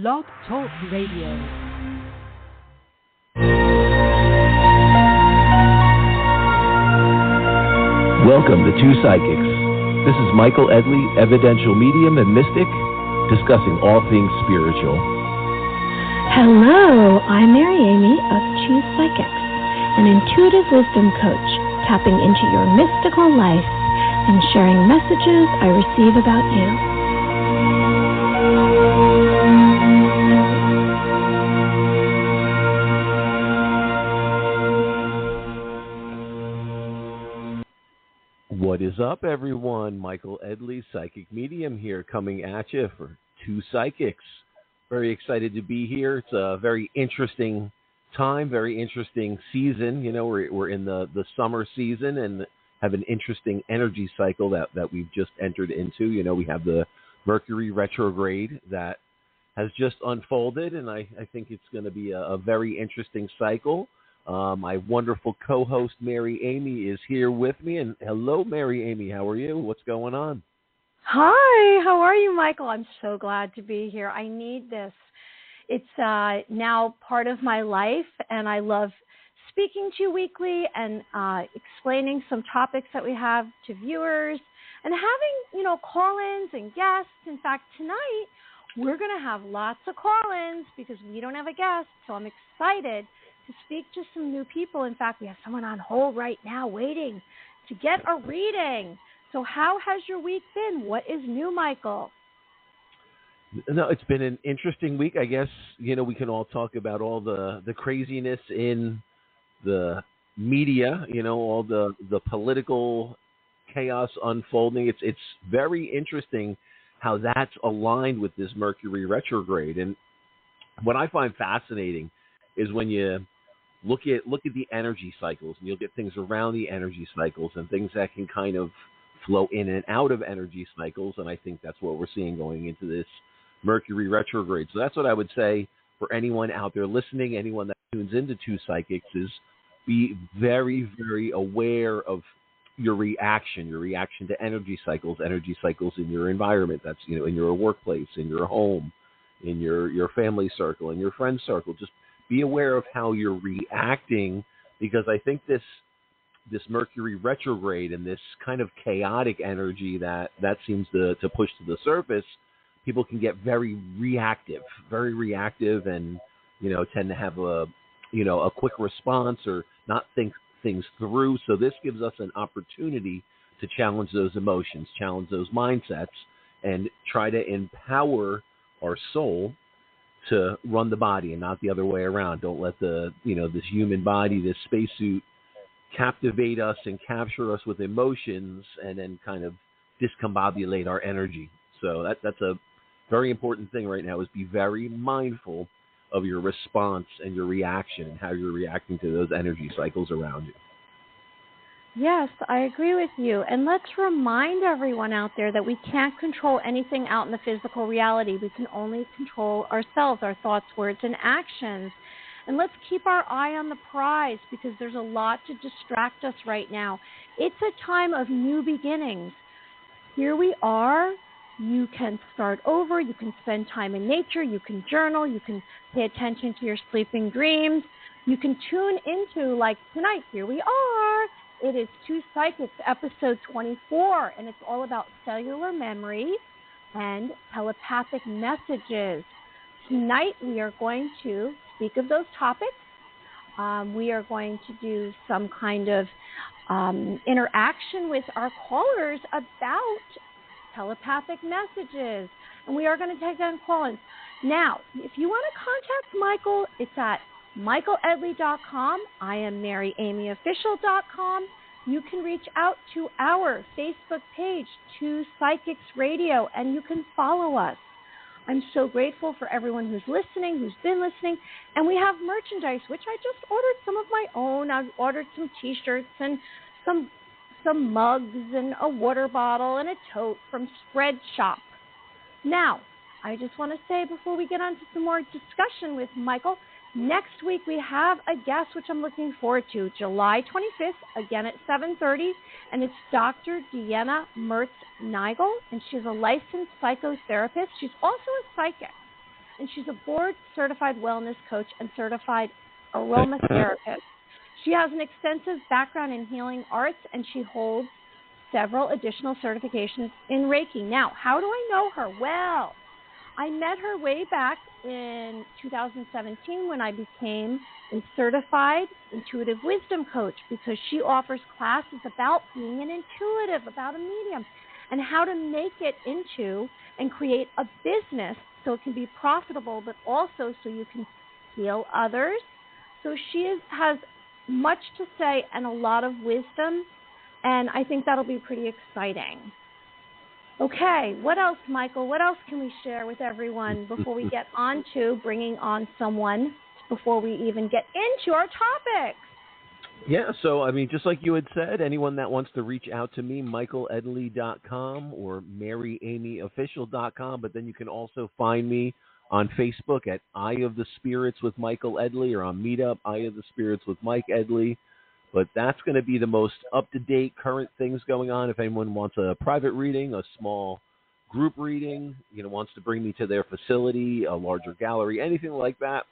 Blog Talk Radio. Welcome to Two Psychics. This is Michael Edley, evidential medium and mystic, discussing all things spiritual. Hello, I'm Mary Amy of Two Psychics, an intuitive wisdom coach, tapping into your mystical life and sharing messages I receive about you. What is up, everyone? Michael Edley, psychic medium here, coming at you for Two Psychics. Very excited to be here. It's a very interesting time, very interesting season. You know, we're in the summer season and have an interesting energy cycle that we've just entered into. You know, we have the Mercury retrograde that has just unfolded, and I think it's going to be a very interesting cycle. My wonderful co-host, Mary Amy, is here with me. And hello, Mary Amy. How are you? What's going on? Hi. How are you, Michael? I'm so glad to be here. I need this. It's now part of my life, and I love speaking to you weekly and explaining some topics that we have to viewers and having, call-ins and guests. In fact, tonight we're going to have lots of call-ins because we don't have a guest, so I'm excited to speak to some new people. In fact, we have someone on hold right now waiting to get a reading. So how has your week been? What is new, Michael? No, it's been an interesting week. I guess, we can all talk about all the craziness in the media, all the political chaos unfolding. It's very interesting how that's aligned with this Mercury retrograde. And what I find fascinating is when you look at the energy cycles, and you'll get things around the energy cycles and things that can kind of flow in and out of energy cycles. And I think that's what we're seeing going into this Mercury retrograde. So that's what I would say for anyone out there listening, anyone that tunes into Two Psychics, is be very, very aware of your reaction to energy cycles in your environment. That's, in your workplace, in your home, in your family circle, in your friend circle. Just be aware of how you're reacting, because I think this Mercury retrograde and this kind of chaotic energy that seems to push to the surface, people can get very reactive and, tend to have a quick response or not think things through. So this gives us an opportunity to challenge those emotions, challenge those mindsets, and try to empower our soul to run the body and not the other way around. Don't let this human body, this spacesuit, captivate us and capture us with emotions and then kind of discombobulate our energy. So that's a very important thing right now, is be very mindful of your response and your reaction and how you're reacting to those energy cycles around you. Yes, I agree with you. And let's remind everyone out there that we can't control anything out in the physical reality. We can only control ourselves, our thoughts, words, and actions. And let's keep our eye on the prize, because there's a lot to distract us right now. It's a time of new beginnings. Here we are. You can start over. You can spend time in nature. You can journal. You can pay attention to your sleeping dreams. You can tune into, like tonight, here we are. It is Two Psychics, episode 24, and it's all about cellular memory and telepathic messages. Tonight, we are going to speak of those topics. We are going to do some kind of interaction with our callers about telepathic messages, and we are going to take down call-ins. Now, if you want to contact Michael, it's at michaeledley.com. I am maryamyofficial.com. You can reach out to our Facebook page, Two Psychics Radio, and you can follow us. I'm so grateful for everyone who's listening, who's been listening, and we have merchandise, which I just ordered some of my own. I've ordered some T-shirts and some mugs and a water bottle and a tote from Spread Shop. Now, I just want to say before we get on to some more discussion with Michael, next week we have a guest, which I'm looking forward to, July 25th, again at 7:30, and it's Dr. Deanna Mertz-Nigel, and she's a licensed psychotherapist. She's also a psychic. and she's a board-certified wellness coach and certified aromatherapist. She has an extensive background in healing arts, and she holds several additional certifications in Reiki. Now, how do I know her? Well, I met her way back in 2017 when I became a certified intuitive wisdom coach, because she offers classes about being an intuitive, about a medium, and how to make it into and create a business so it can be profitable, but also so you can heal others. So she has much to say and a lot of wisdom, and I think that'll be pretty exciting. Okay, what else, Michael? What else can we share with everyone before we get on to bringing on someone, before we even get into our topics? Yeah, so, I mean, just like you had said, anyone that wants to reach out to me, michaeledley.com or maryamyofficial.com, but then you can also find me on Facebook at Eye of the Spirits with Michael Edley, or on Meetup, Eye of the Spirits with Mike Edley. But that's going to be the most up-to-date, current things going on. If anyone wants a private reading, a small group reading, wants to bring me to their facility, a larger gallery, anything like that,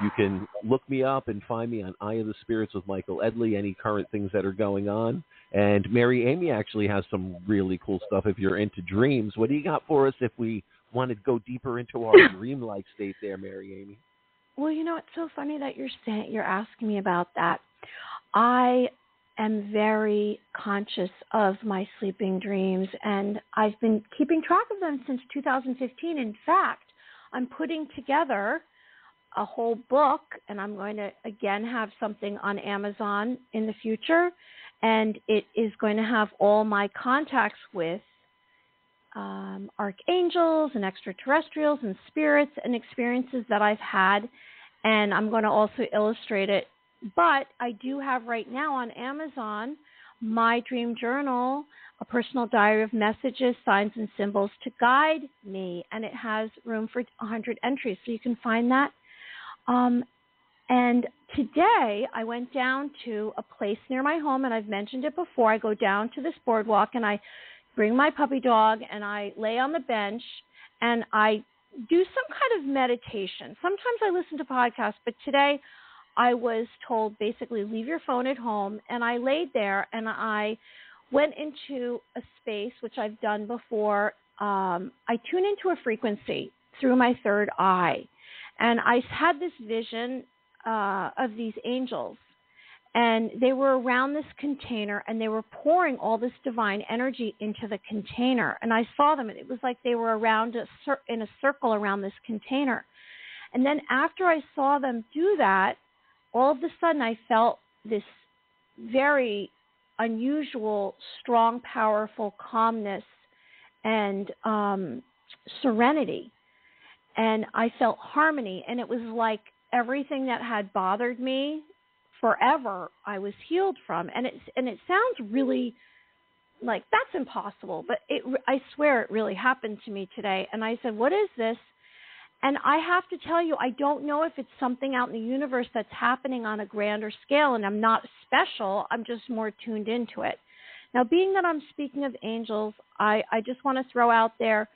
you can look me up and find me on Eye of the Spirits with Michael Edley, any current things that are going on. And Mary Amy actually has some really cool stuff if you're into dreams. What do you got for us if we want to go deeper into our dreamlike state there, Mary Amy? Well, it's so funny that you're asking me about that. I am very conscious of my sleeping dreams, and I've been keeping track of them since 2015. In fact, I'm putting together a whole book, and I'm going to, again, have something on Amazon in the future, and it is going to have all my contacts with archangels and extraterrestrials and spirits and experiences that I've had, and I'm going to also illustrate it. But I do have right now on Amazon my dream journal, a personal diary of messages, signs, and symbols to guide me, and it has room for 100 entries, so you can find that. And today I went down to a place near my home, and I've mentioned it before. I go down to this boardwalk, and I bring my puppy dog, and I lay on the bench, and I do some kind of meditation. Sometimes I listen to podcasts, but today I was told basically leave your phone at home, and I laid there, and I went into a space, which I've done before. I tune into a frequency through my third eye, and I had this vision of these angels, and they were around this container, and they were pouring all this divine energy into the container, and I saw them, and it was like they were around in a circle around this container. And then after I saw them do that, all of a sudden I felt this very unusual, strong, powerful calmness and serenity. And I felt harmony, and it was like everything that had bothered me forever, I was healed from. And it sounds really like that's impossible, but I swear it really happened to me today. And I said, what is this? And I have to tell you, I don't know if it's something out in the universe that's happening on a grander scale, and I'm not special. I'm just more tuned into it. Now, being that I'm speaking of angels, I just want to throw out there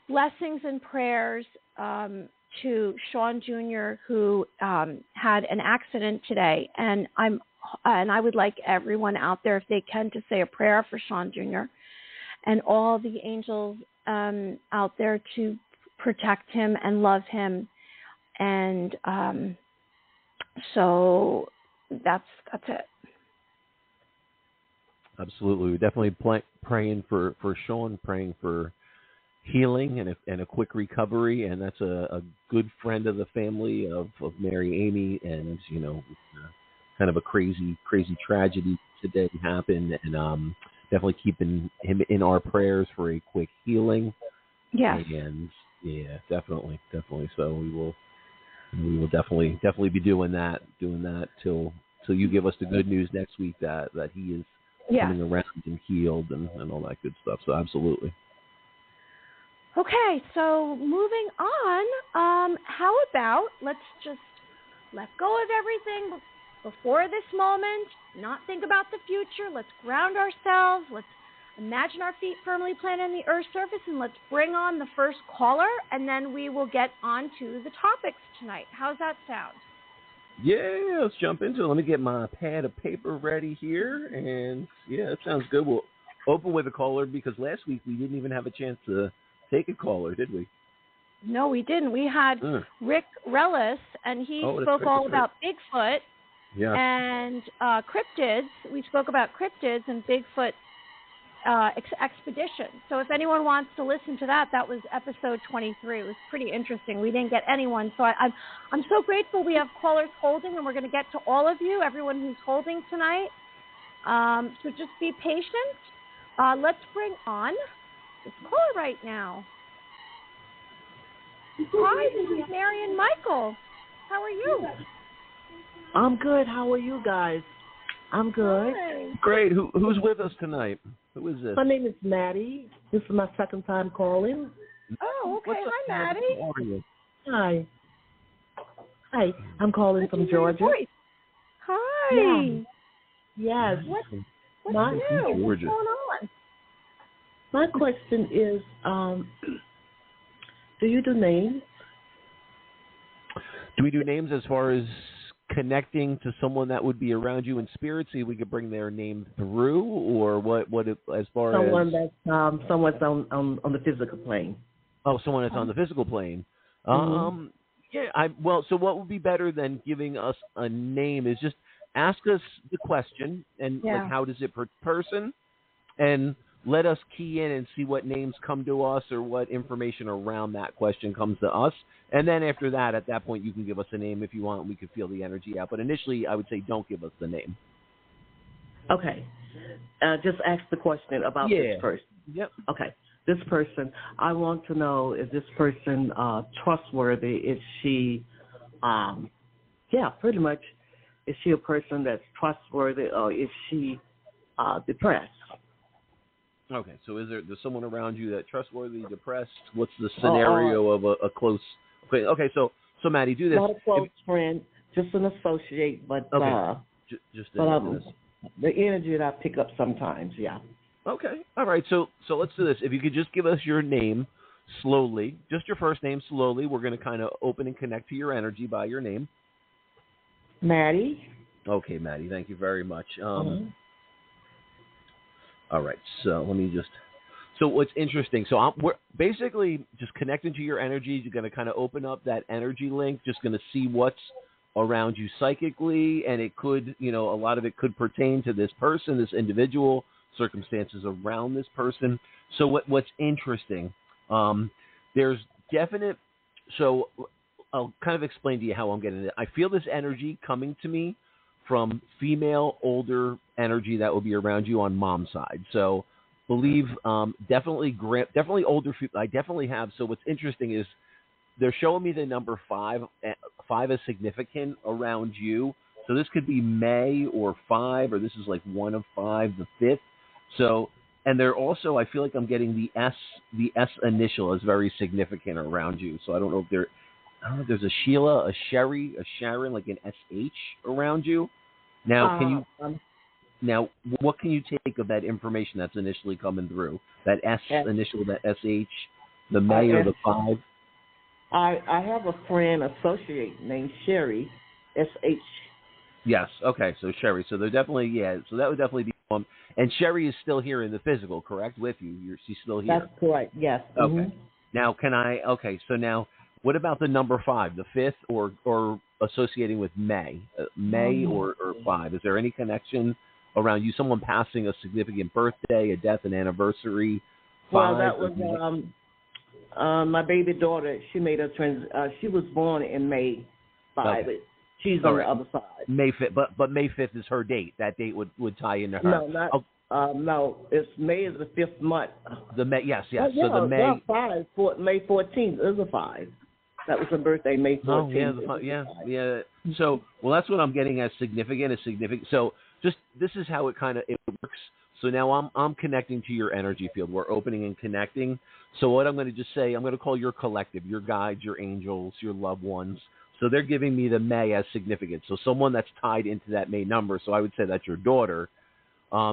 blessings and prayers to Sean Jr., who had an accident today. And I would like everyone out there, if they can, to say a prayer for Sean Jr. and all the angels out there to protect him and love him. And so that's it. Absolutely. We're definitely praying for Sean, praying for healing and a quick recovery. And that's a good friend of the family of Mary Amy. And, kind of a crazy tragedy today happened. And definitely keeping him in our prayers for a quick healing. Yes. And yeah, definitely. So we will definitely be doing that till you give us the good news next week that he is coming around and healed and all that good stuff. So absolutely. Okay, so moving on, how about let's just let go of everything before this moment, not think about the future. Let's ground ourselves. Let's Imagine our feet firmly planted on the Earth's surface, and let's bring on the first caller, and then we will get on to the topics tonight. How's that sound? Yeah, let's jump into it. Let me get my pad of paper ready here. And, yeah, that sounds good. We'll open with a caller because last week we didn't even have a chance to take a caller, did we? No, we didn't. We had Rick Rellis, and he spoke all about Bigfoot and cryptids. We spoke about cryptids and Bigfoot expedition. So if anyone wants to listen to that, that was episode 23. It was pretty interesting. We didn't get anyone. So I'm so grateful we have callers holding, and we're going to get to all of you, everyone who's holding tonight. So just be patient. Let's bring on this caller right now. Hi, this is Marion Michael. How are you? I'm good. How are you guys? I'm good. Hi. Great. Who's with us tonight? Who is this? My name is Maddie. This is my second time calling. Oh, okay. Hi, Maddie. How are you? Hi. Hi. I'm calling from Georgia. Hi. Yeah. Yes. What's new? Georgia. What's going on? My question is, do you do names? Do we do names as far as connecting to someone that would be around you in spirit, so we could bring their name through, or what as far someone as that's someone's on the physical plane? Oh, someone that's on the physical plane. Mm-hmm. So what would be better than giving us a name is just ask us the question and like how does it per person, and let us key in and see what names come to us or what information around that question comes to us. And then after that, at that point, you can give us a name if you want, and we can feel the energy out. But initially, I would say don't give us the name. Okay. Just ask the question about this person. Yep. Okay. This person, I want to know, is this person trustworthy? Is she, pretty much, is she a person that's trustworthy, or is she depressed? Okay, so there's someone around you that's trustworthy, depressed? What's the scenario of a close? Okay, so Maddie, do this. Not a close friend, just an associate, but just the energy that I pick up sometimes, yeah. Okay, all right. So let's do this. If you could just give us your name slowly, just your first name slowly. We're going to kind of open and connect to your energy by your name. Maddie. Okay, Maddie. Thank you very much. All right, so let me just. So what's interesting? So we're basically just connecting to your energy. You're going to kind of open up that energy link. Just going to see what's around you psychically, and it could, a lot of it could pertain to this person, this individual, circumstances around this person. So what's interesting? There's definite. So I'll kind of explain to you how I'm getting it. I feel this energy coming to me from female, older energy that will be around you on mom's side. So believe definitely older. I definitely have. So what's interesting is they're showing me the number 5. 5 is significant around you. So this could be May or 5, or this is like 1 of 5, the 5th. So, and they're also, I feel like I'm getting the S initial is very significant around you. So I don't know if there's a Sheila, a Sherry, a Sharon, like an SH around you. Now, what can you take of that information that's initially coming through? That S initial, that SH, the May or the 5? I have a friend associate named Sherry, SH. Yes. Okay. So Sherry. So they're definitely So that would definitely be one. And Sherry is still here in the physical, correct? With you. She's still here. That's correct. Yes. Okay. Mm-hmm. Now, Okay. So now, what about the number 5, the 5th, or associating with May, or 5? Is there any connection around you? Someone passing a significant birthday, a death, an anniversary? 5, well, that was my baby daughter. She made she was born in May 5. Okay. She's on the other side. May 5th, but May 5th is her date. That date would tie into her. No, not. No, it's May is the 5th month. The May, yes. Oh, yeah, so the May 5. May 14th is a 5. That was her birthday, May 14th. Oh, yeah. So, that's what I'm getting as significant. So, just this is how it works. So now I'm connecting to your energy field. We're opening and connecting. So what I'm going to just say, I'm going to call your collective, your guides, your angels, your loved ones. So they're giving me the May as significant. So someone that's tied into that May number. So I would say that's your daughter.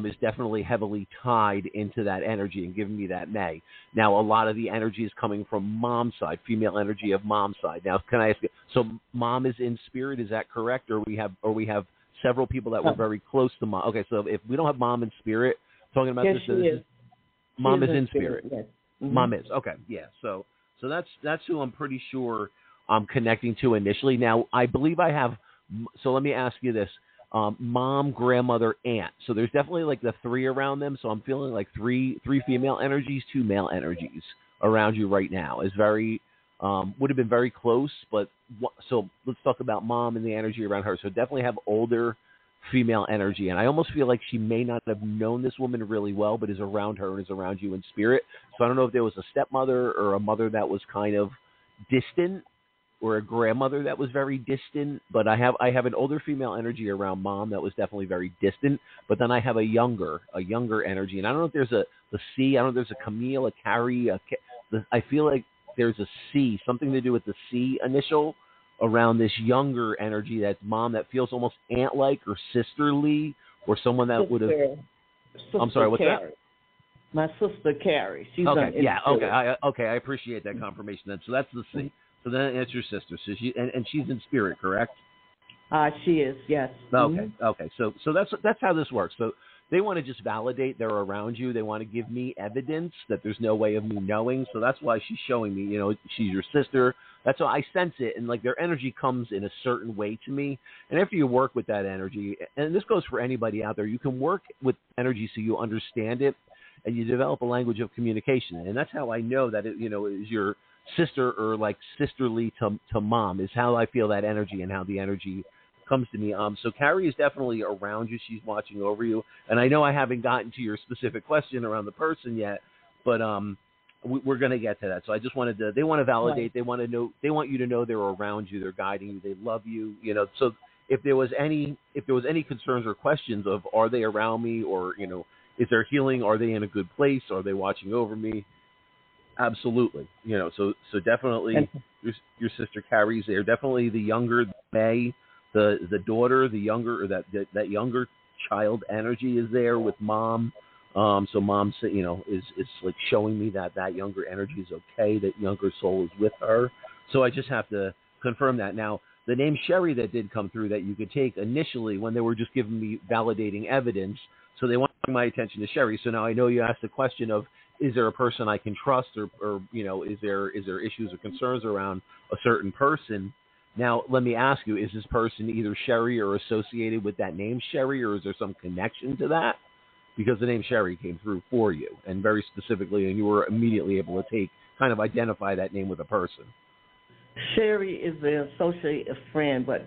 is definitely heavily tied into that energy and giving me that May. Now, a lot of the energy is coming from mom's side, female energy of mom's side. Now, can I ask you, so mom is in spirit, is that correct? Or we have several people that were very close to mom. Okay, so if we don't have mom in spirit, talking about yes, this, mom is in spirit. Yes. Mm-hmm. Mom is. Okay, yeah. So that's who I'm pretty sure I'm connecting to initially. Now, I believe I have, so let me ask you this. Mom, grandmother, aunt. So there's definitely like the three around them. So I'm feeling like three female energies, two male energies around you right now. Is very would have been very close, but so let's talk about mom and the energy around her. So definitely have older female energy, and I almost feel like she may not have known this woman really well, but is around her and is around you in spirit. So I don't know if there was a stepmother or a mother that was kind of distant, or a grandmother that was very distant, but I have an older female energy around mom that was definitely very distant, but then I have a younger energy, and I don't know if there's the C, I don't know if there's a Camille, a Carrie, I feel like there's a C, something to do with the C initial around this younger energy that's mom that feels almost aunt-like or sisterly, or someone that would have. I'm sorry, what's Carrie. that? My sister Carrie. She's okay. Yeah. Okay. I appreciate that confirmation. Then, so that's the C. So then it's your sister. So and she's in spirit, correct? She is. Yes. Okay. Mm-hmm. Okay. So that's how this works. So they want to just validate they're around you. They want to give me evidence that there's no way of me knowing. So that's why she's showing me, she's your sister. That's why I sense it. And like their energy comes in a certain way to me. And after you work with that energy, and this goes for anybody out there, you can work with energy so you understand it and you develop a language of communication. And that's how I know that it, is your sister or like sisterly to mom, is how I feel that energy and how the energy comes to me. So Carrie is definitely around you. She's watching over you. And I know I haven't gotten to your specific question around the person yet, but we're going to get to that. So I just wanted to, they want to validate, right. They want to know, they want you to know they're around you, they're guiding you, they love you, so if there was any concerns or questions of, are they around me, or, is there healing? Are they in a good place? Are they watching over me? Absolutely. So definitely your sister Carrie's there. Definitely the younger May, the daughter, the younger, or that younger child energy is there with mom. So mom, is like showing me that younger energy is okay. That younger soul is with her. So I just have to confirm that. Now, the name Sherry that did come through that you could take initially when they were just giving me validating evidence. So they want to bring my attention to Sherry. So now I know you asked the question of, is there a person I can trust, or is there issues or concerns around a certain person? Now, let me ask you, is this person either Sherry or associated with that name Sherry, or is there some connection to that? Because the name Sherry came through for you, and very specifically, and you were immediately able to identify that name with a person. Sherry is the associate, a friend, but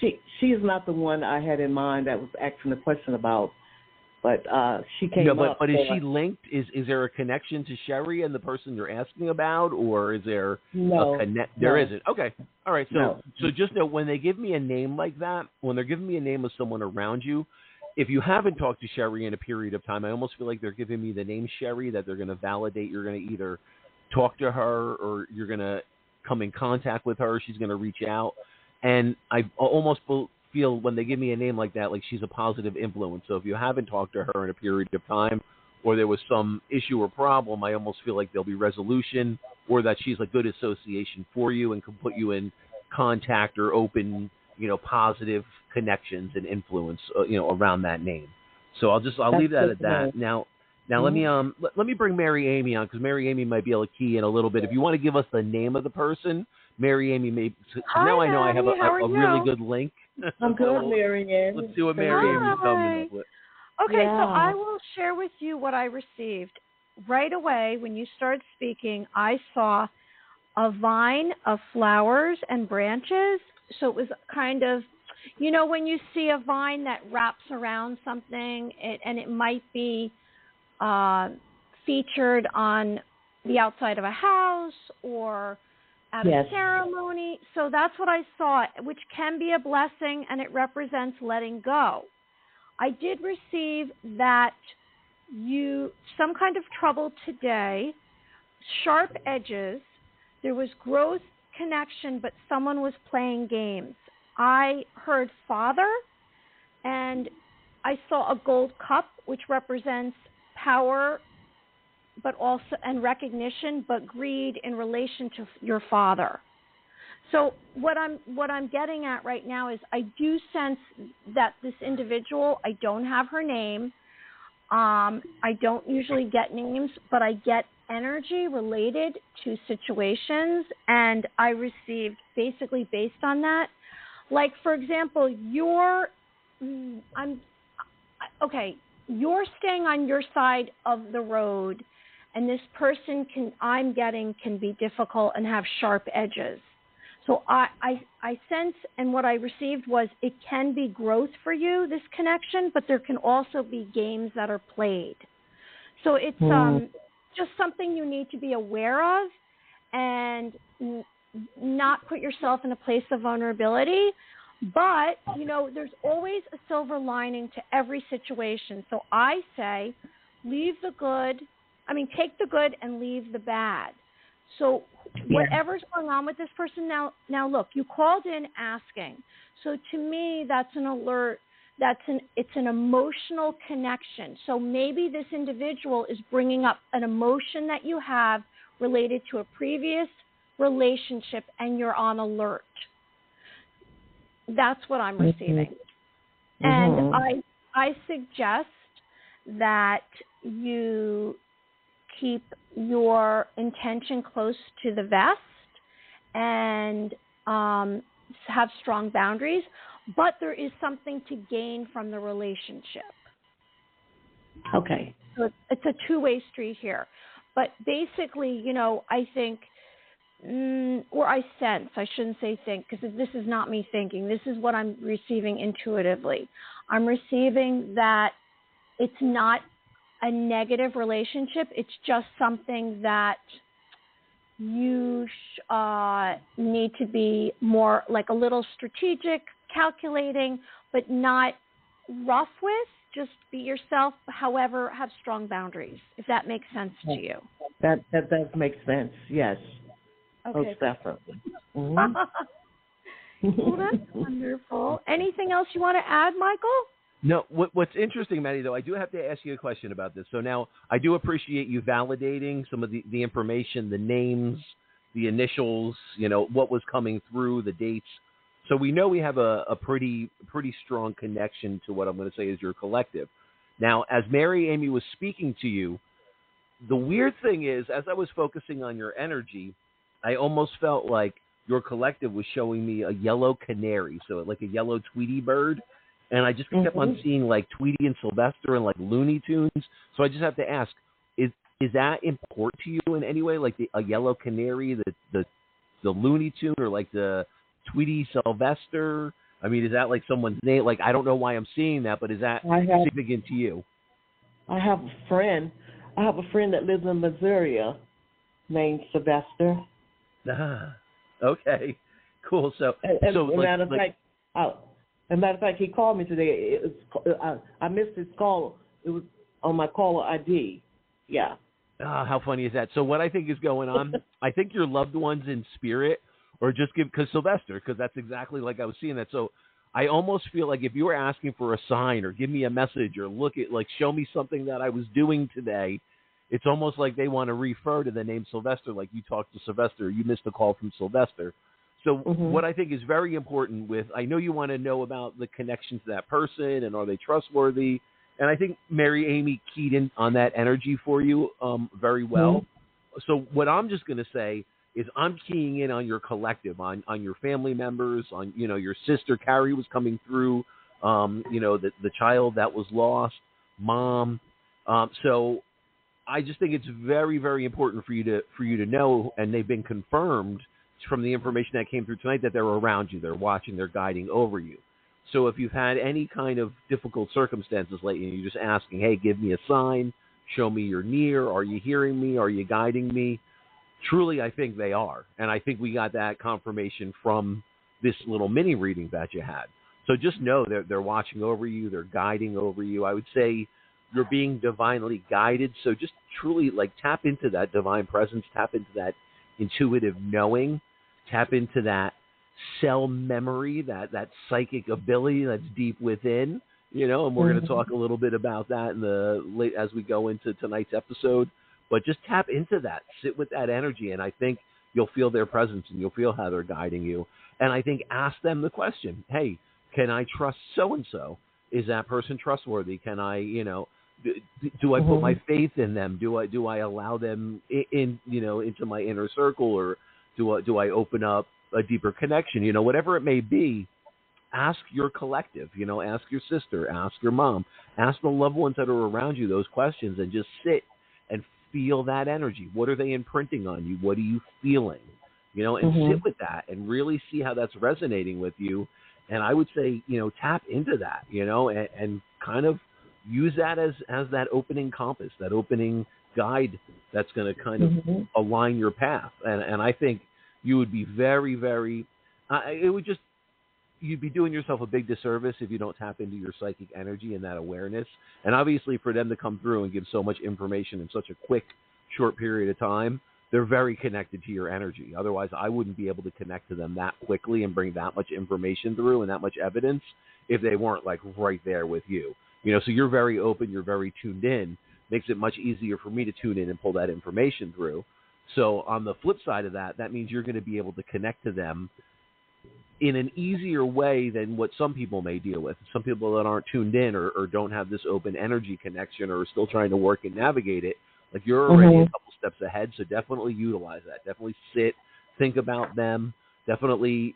she's not the one I had in mind that was asking the question about. But she came up. But is she linked? Is there a connection to Sherry and the person you're asking about, or is there a connect? There isn't. Okay. All right. So just know, when they give me a name like that, when they're giving me a name of someone around you, if you haven't talked to Sherry in a period of time, I almost feel like they're giving me the name Sherry, that they're going to validate. You're going to either talk to her, or you're going to come in contact with her. She's going to reach out. And I almost feel when they give me a name like that, like she's a positive influence. So if you haven't talked to her in a period of time, or there was some issue or problem, I almost feel like there'll be resolution, or that she's a good association for you and can put you in contact or open, positive connections and influence, around that name. So I'll leave that at that. Now mm-hmm. let me bring Mary Amy on, because Mary Amy might be able to key in a little bit. If you want to give us the name of the person, Mary Amy may. Hi, now I know Maddie. I have a really good link. I'm good, Mary Amy. Let's see what Mary Amy's coming up with. Okay, so I will share with you what I received. Right away, when you started speaking, I saw a vine of flowers and branches. So it was kind of, when you see a vine that wraps around something, and it might be featured on the outside of a house or at a ceremony. So that's what I saw, which can be a blessing, and it represents letting go. I did receive that some kind of trouble today, sharp edges, there was growth, connection, but someone was playing games. I heard father, and I saw a gold cup, which represents power, but also and recognition, but greed in relation to your father. So what I'm getting at right now is I do sense that this individual, I don't have her name. I don't usually get names, but I get energy related to situations, and I received basically based on that. Like, for example, you're staying on your side of the road, and this person can be difficult and have sharp edges. So I sense, and what I received was it can be growth for you, this connection, but there can also be games that are played. So it's just something you need to be aware of and not put yourself in a place of vulnerability. But, there's always a silver lining to every situation. So I say take the good and leave the bad. So whatever's going on with this person now look, you called in asking. So to me, that's an alert. It's an emotional connection. So maybe this individual is bringing up an emotion that you have related to a previous relationship, and you're on alert. That's what I'm receiving. And I suggest that you keep your intention close to the vest and have strong boundaries, but there is something to gain from the relationship. Okay. So it's a two-way street here. But basically, I think, or I sense, I shouldn't say think, because this is not me thinking. This is what I'm receiving intuitively. I'm receiving that it's not a negative relationship. It's just something that you need to be more like a little strategic, calculating, but not rough with. Just be yourself, however, have strong boundaries, if that makes sense to you. That does make sense, yes. Okay. Most definitely. Well, that's wonderful. Anything else you want to add, Michael? No, what's interesting, Maddie, though, I do have to ask you a question about this. So now I do appreciate you validating some of the information, the names, the initials, what was coming through, the dates. So we know we have a pretty strong connection to what I'm going to say is your collective. Now, as Mary Amy was speaking to you, the weird thing is, as I was focusing on your energy, I almost felt like your collective was showing me a yellow canary, so like a yellow Tweety bird. And I just kept on seeing like Tweety and Sylvester and like Looney Tunes. So I just have to ask, is that important to you in any way? Like a yellow canary, the Looney Tune, or like the Tweety Sylvester? I mean, is that like someone's name? Like, I don't know why I'm seeing that, but is that significant to you? I have a friend that lives in Missouri named Sylvester. Ah, okay, cool. So, as a matter of fact, he called me today. I missed his call. It was on my caller ID. Yeah. How funny is that? So what I think is going on, I think your loved ones in spirit, or just because Sylvester, because that's exactly like I was seeing that. So I almost feel like if you were asking for a sign or give me a message or show me something that I was doing today, it's almost like they want to refer to the name Sylvester, like you talked to Sylvester, you missed a call from Sylvester. So what I think is very important I know you want to know about the connection to that person and are they trustworthy? And I think Mary Amy keyed in on that energy for you very well. So what I'm just going to say is I'm keying in on your collective, on your family members, on, your sister Carrie was coming through, the child that was lost, mom. So I just think it's very, very important for you to know, and they've been confirmed from the information that came through tonight that they're around you, they're watching, they're guiding over you. So if you've had any kind of difficult circumstances lately, and you're just asking, hey, give me a sign, show me you're near, are you hearing me, are you guiding me? Truly, I think they are. And I think we got that confirmation from this little mini reading that you had. So just know that they're watching over you, they're guiding over you. I would say you're being divinely guided. So just truly tap into that divine presence, tap into that intuitive knowing, tap into that cell memory, that psychic ability that's deep within. and we're going to talk a little bit about that in the late as we go into tonight's episode. But just tap into that, sit with that energy, and I think you'll feel their presence and you'll feel how they're guiding you. And I think ask them the question, hey, can I trust so-and-so? Is that person trustworthy? Can I, do I put my faith in them? Do I allow them into my inner circle, or do I open up a deeper connection? Whatever it may be, ask your collective, ask your sister, ask your mom, ask the loved ones that are around you those questions, and just sit and feel that energy. What are they imprinting on you? What are you feeling? And sit with that and really see how that's resonating with you. And I would say, tap into that, and kind of use that as that opening compass, that opening guide that's going to kind of align your path. And I think you would be very, very, you'd be doing yourself a big disservice if you don't tap into your psychic energy and that awareness. And obviously for them to come through and give so much information in such a quick, short period of time, they're very connected to your energy. Otherwise, I wouldn't be able to connect to them that quickly and bring that much information through and that much evidence if they weren't like right there with you. So you're very open, you're very tuned in, makes it much easier for me to tune in and pull that information through. So on the flip side of that, that means you're going to be able to connect to them in an easier way than what some people may deal with. Some people that aren't tuned in or don't have this open energy connection or are still trying to work and navigate it, like you're already a couple steps ahead. So definitely utilize that. Definitely sit, think about them. Definitely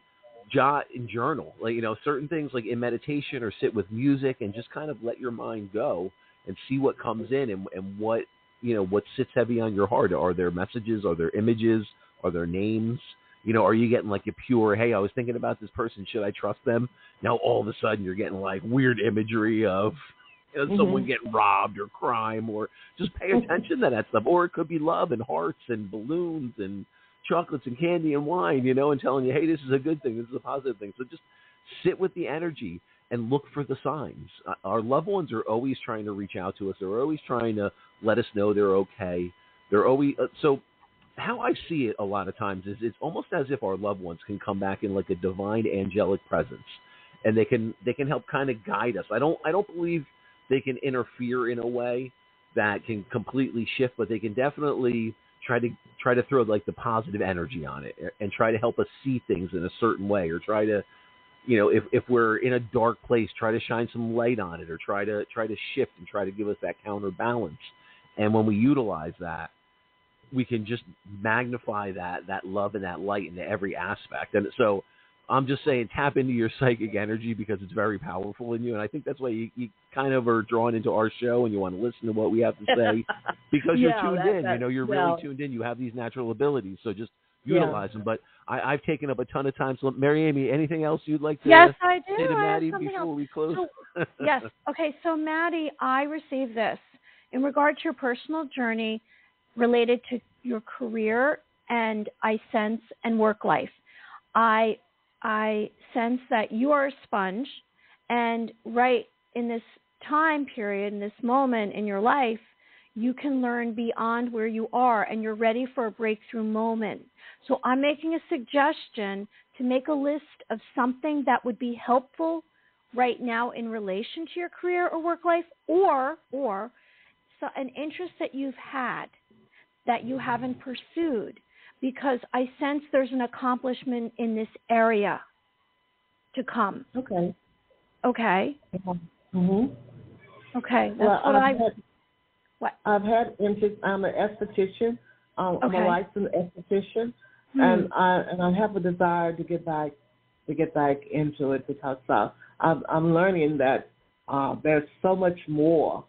jot and journal, like, certain things like in meditation, or sit with music and just kind of let your mind go and see what comes in and what, what sits heavy on your heart. Are there messages? Are there images? Are there names? Are you getting like a pure, hey, I was thinking about this person, should I trust them? Now all of a sudden you're getting like weird imagery of someone getting robbed or crime, or just pay attention to that stuff. Or it could be love and hearts and balloons and chocolates and candy and wine, and telling you, hey, this is a good thing, this is a positive thing. So just sit with the energy and look for the signs. Our loved ones are always trying to reach out to us. They're always trying to let us know they're okay. They're always so how I see it a lot of times is it's almost as if our loved ones can come back in like a divine angelic presence, and they can help kind of guide us. I don't believe they can interfere in a way that can completely shift, but they can definitely try to throw like the positive energy on it and try to help us see things in a certain way, or try to, if we're in a dark place, try to shine some light on it, or try to shift and try to give us that counterbalance. And when we utilize that, we can just magnify that love and that light into every aspect. And so I'm just saying, tap into your psychic energy because it's very powerful in you. And I think that's why you kind of are drawn into our show and you want to listen to what we have to say because you're tuned in. You're really tuned in. You have these natural abilities. So just utilize them. But I've taken up a ton of time. So, Mary Amy, anything else you'd like to say to Maddie before we close? Yes. Okay. So, Maddie, I received this in regard to your personal journey related to your career and work life. I sense that you are a sponge, and right in this time period, in this moment in your life, you can learn beyond where you are, and you're ready for a breakthrough moment. So I'm making a suggestion to make a list of something that would be helpful right now in relation to your career or work life, or so an interest that you've had that you haven't pursued, because I sense there's an accomplishment in this area to come. Okay. Okay. Mm-hmm. Okay. That's I've had interest. I'm an esthetician. I'm a licensed esthetician, and I have a desire to get back into it because I'm learning that there's so much more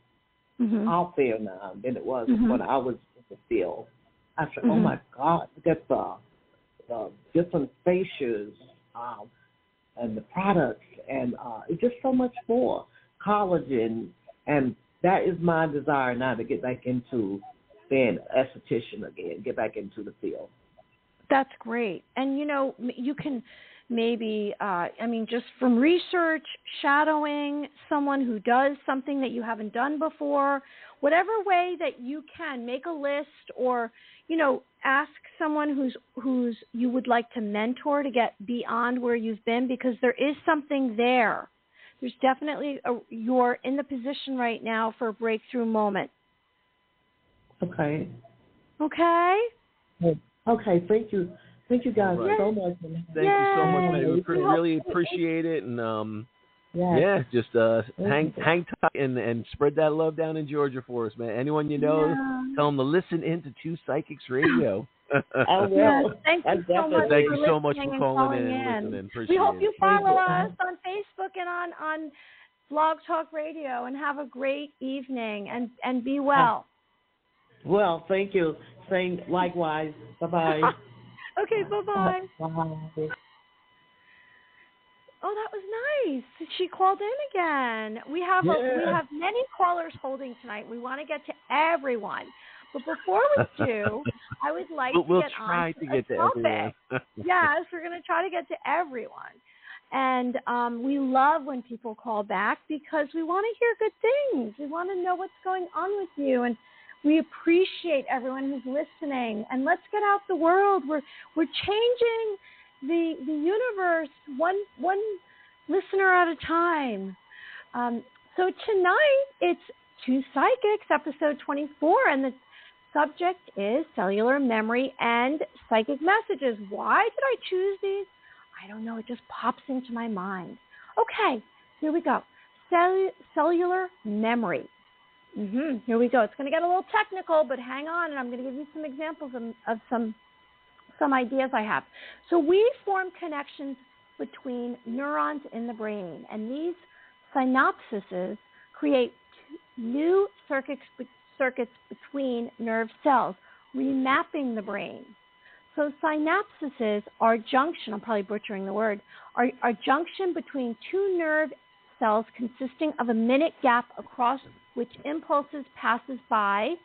out there now than it was when I was in the field. I said, oh my God, look at the different facials and the products, and it's just so much more. Collagen, and that is my desire now, to get back into being an esthetician again, get back into the field. That's great. And, you can maybe, just from research, shadowing someone who does something that you haven't done before, whatever way that you can, make a list, or, ask someone who's you would like to mentor to get beyond where you've been, because there is something there There's definitely you're in the position right now for a breakthrough moment. Okay. Okay? Okay, thank you. Thank you guys so much. Thank you so much, man. We really appreciate it. And just hang tight and spread that love down in Georgia for us, man. Anyone you know, tell them to listen into Two Psychics Radio. I will. Yes, thank you so much for calling in and listening. Appreciate we hope you follow us on Facebook and on Blog Talk Radio, and have a great evening, and be well. Well, thank you. Same likewise. Bye-bye. Okay, bye-bye. Bye. Oh, that was nice. She called in again. We have many callers holding tonight. We want to get to everyone. But before we do, I would like to get on to everyone. Yes, we're going to try to get to everyone. And we love when people call back because we want to hear good things. We want to know what's going on with you. And we appreciate everyone who's listening. And let's get out the world. We're changing the universe one listener at a time. So tonight it's Two Psychics, episode 24, and the subject is cellular memory and psychic messages. Why did I choose these? I don't know. It just pops into my mind. Okay, here we go. Cellular memory. Here we go. It's going to get a little technical, but hang on, and I'm going to give you some examples of some ideas I have. So we form connections between neurons in the brain, and these synapses create new circuits between nerve cells, remapping the brain. So synapses are junction, I'm probably butchering the word, are junction between two nerve cells consisting of a minute gap across which impulses passes by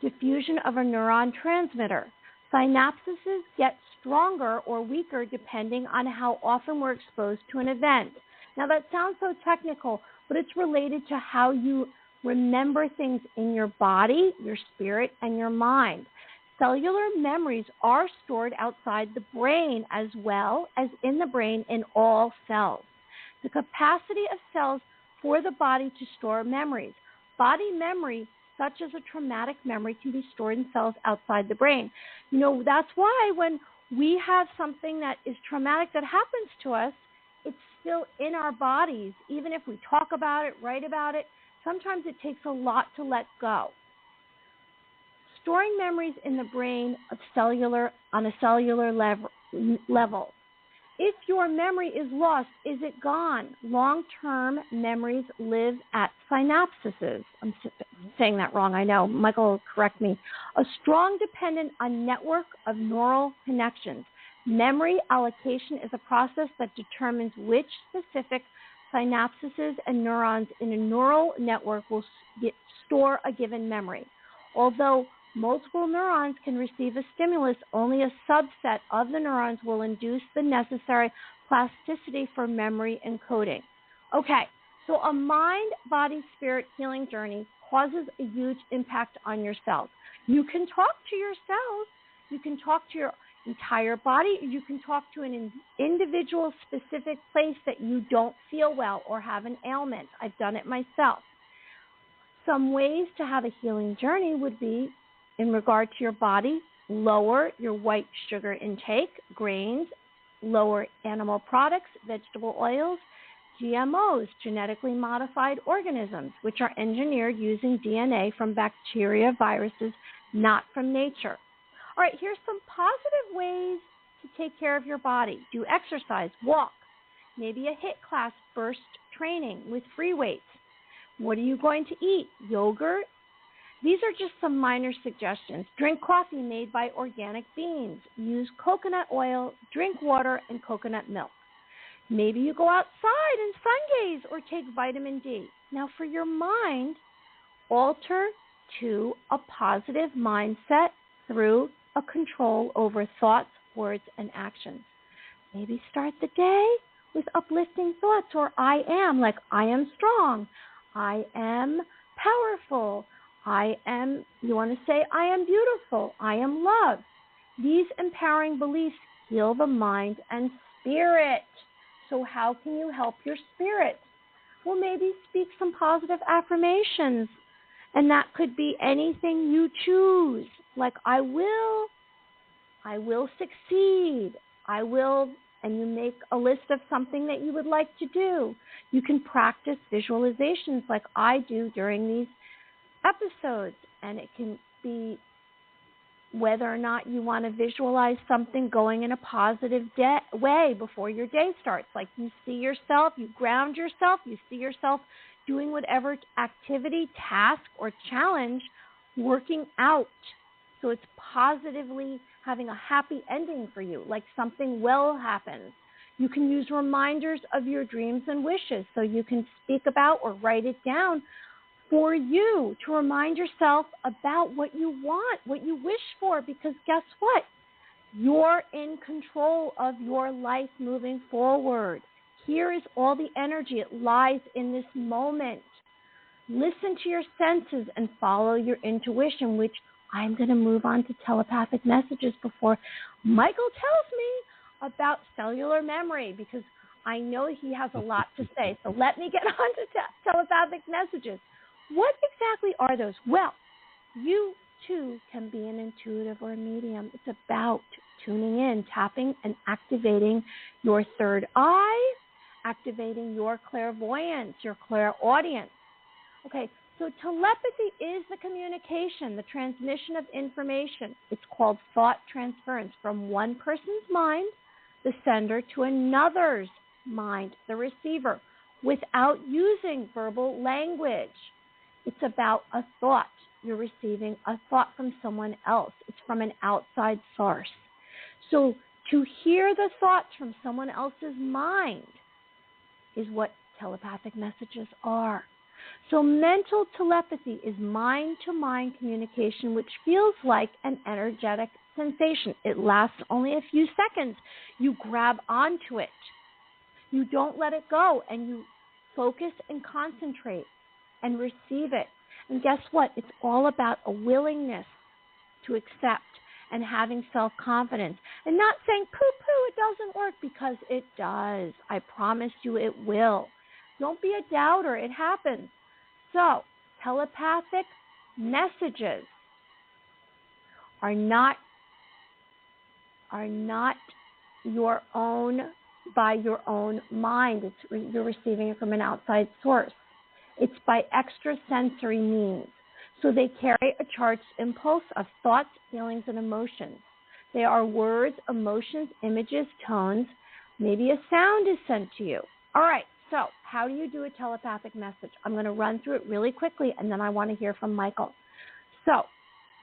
diffusion of a neuron transmitter. Synapses get stronger or weaker depending on how often we're exposed to an event. Now that sounds so technical, but it's related to how you remember things in your body, your spirit, and your mind. Cellular memories are stored outside the brain as well as in the brain in all cells. The capacity of cells for the body to store memories. Body memory, such as a traumatic memory, can be stored in cells outside the brain. You know, that's why when we have something that is traumatic that happens to us, it's still in our bodies. Even if we talk about it, write about it, sometimes it takes a lot to let go. Storing memories in the brain on a cellular level. If your memory is lost, is it gone? Long-term memories live at synapses. I'm saying that wrong, I know. Michael will correct me. A strong dependent on network of neural connections. Memory allocation is a process that determines which specific synapses and neurons in a neural network will store a given memory. Although multiple neurons can receive a stimulus, only a subset of the neurons will induce the necessary plasticity for memory encoding. Okay, so a mind-body-spirit healing journey causes a huge impact on your cells. You can talk to your cells, you can talk to your entire body, you can talk to an individual specific place that you don't feel well or have an ailment. I've done it myself. Some ways to have a healing journey would be, in regard to your body, lower your white sugar intake, grains, lower animal products, vegetable oils, GMOs, genetically modified organisms, which are engineered using DNA from bacteria, viruses, not from nature. All right, here's some positive ways to take care of your body. Do exercise, walk, maybe a HIIT class, burst training with free weights. What are you going to eat? Yogurt. These are just some minor suggestions. Drink coffee made by organic beans. Use coconut oil, drink water, and coconut milk. Maybe you go outside and sun gaze or take vitamin D. Now for your mind, alter to a positive mindset through a control over thoughts, words, and actions. Maybe start the day with uplifting thoughts, or I am, like I am strong, I am powerful, you want to say, I am beautiful, I am loved. These empowering beliefs heal the mind and spirit. So how can you help your spirit? Well, maybe speak some positive affirmations. And that could be anything you choose. Like, I will succeed. I will, and you make a list of something that you would like to do. You can practice visualizations like I do during these episodes. And it can be whether or not you want to visualize something going in a positive way before your day starts. Like you see yourself, you ground yourself, you see yourself doing whatever activity, task, or challenge, working out. So it's positively having a happy ending for you, like something well happens. You can use reminders of your dreams and wishes, so you can speak about or write it down for you to remind yourself about what you want, what you wish for, because guess what? You're in control of your life moving forward. Here is all the energy. It lies in this moment. Listen to your senses and follow your intuition, which I'm going to move on to telepathic messages before Michael tells me about cellular memory, because I know he has a lot to say. So let me get on to telepathic messages. What exactly are those? Well, you too can be an intuitive or a medium. It's about tuning in, tapping, and activating your third eye, activating your clairvoyance, your clairaudience. Okay, so telepathy is the communication, the transmission of information. It's called thought transference from one person's mind, the sender, to another's mind, the receiver, without using verbal language. It's about a thought. You're receiving a thought from someone else. It's from an outside source. So to hear the thoughts from someone else's mind is what telepathic messages are. So mental telepathy is mind-to-mind communication, which feels like an energetic sensation. It lasts only a few seconds. You grab onto it. You don't let it go, and you focus and concentrate and receive it. And guess what? It's all about a willingness to accept and having self-confidence and not saying, poo-poo, it doesn't work, because it does. I promise you it will. Don't be a doubter. It happens. So telepathic messages are not your own by your own mind. You're receiving it from an outside source. It's by extrasensory means. So they carry a charged impulse of thoughts, feelings, and emotions. They are words, emotions, images, tones. Maybe a sound is sent to you. All right, so how do you do a telepathic message? I'm going to run through it really quickly, and then I want to hear from Michael. So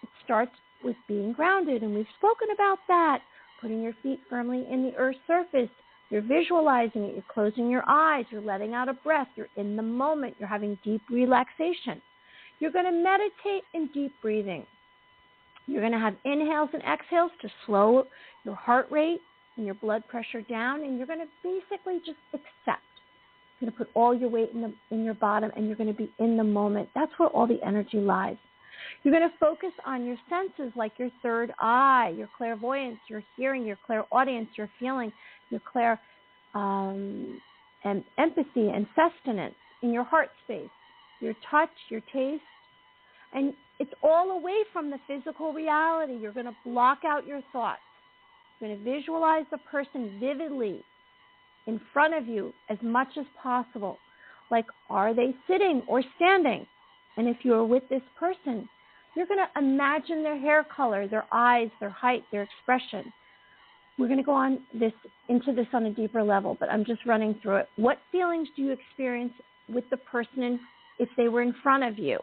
it starts with being grounded, and we've spoken about that. Putting your feet firmly in the earth's surface. You're visualizing it. You're closing your eyes. You're letting out a breath. You're in the moment. You're having deep relaxation. You're going to meditate in deep breathing. You're going to have inhales and exhales to slow your heart rate and your blood pressure down, and you're going to basically just accept. You're going to put all your weight in your bottom, and you're going to be in the moment. That's where all the energy lies. You're going to focus on your senses, like your third eye, your clairvoyance, your hearing, your clairaudience, your feeling, your and empathy and sustenance in your heart space, your touch, your taste. And it's all away from the physical reality. You're going to block out your thoughts. You're going to visualize the person vividly in front of you as much as possible. Like, are they sitting or standing? And if you're with this person, you're going to imagine their hair color, their eyes, their height, their expression. We're going to go into this on a deeper level, but I'm just running through it. What feelings do you experience with the person if they were in front of you?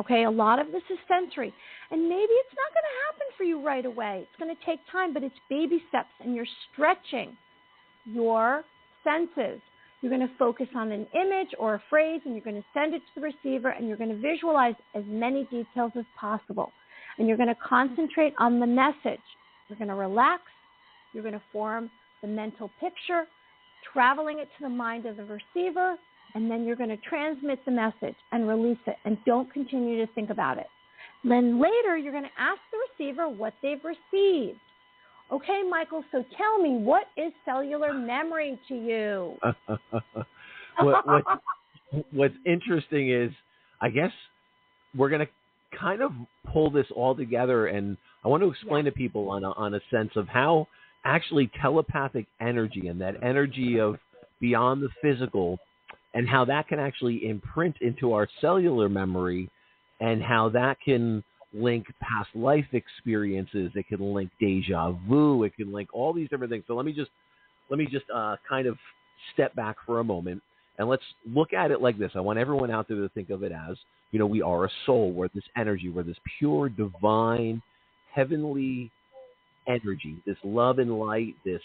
Okay, a lot of this is sensory. And maybe it's not going to happen for you right away. It's going to take time, but it's baby steps, and you're stretching your senses. You're going to focus on an image or a phrase, and you're going to send it to the receiver, and you're going to visualize as many details as possible. And you're going to concentrate on the message. You're going to relax. You're going to form the mental picture, traveling it to the mind of the receiver, and then you're going to transmit the message and release it, and don't continue to think about it. Then later, you're going to ask the receiver what they've received. Okay, Michael, so tell me, what is cellular memory to you? What's interesting is, I guess we're going to kind of pull this all together, and I want to explain to people on a sense of how actually telepathic energy and that energy of beyond the physical, and how that can actually imprint into our cellular memory, and how that can link past life experiences. It can link deja vu. It can link all these different things. So let me just kind of step back for a moment, and let's look at it like this. I want everyone out there to think of it as, we are a soul. We're this energy. We're this pure, divine, heavenly energy, this love and light, this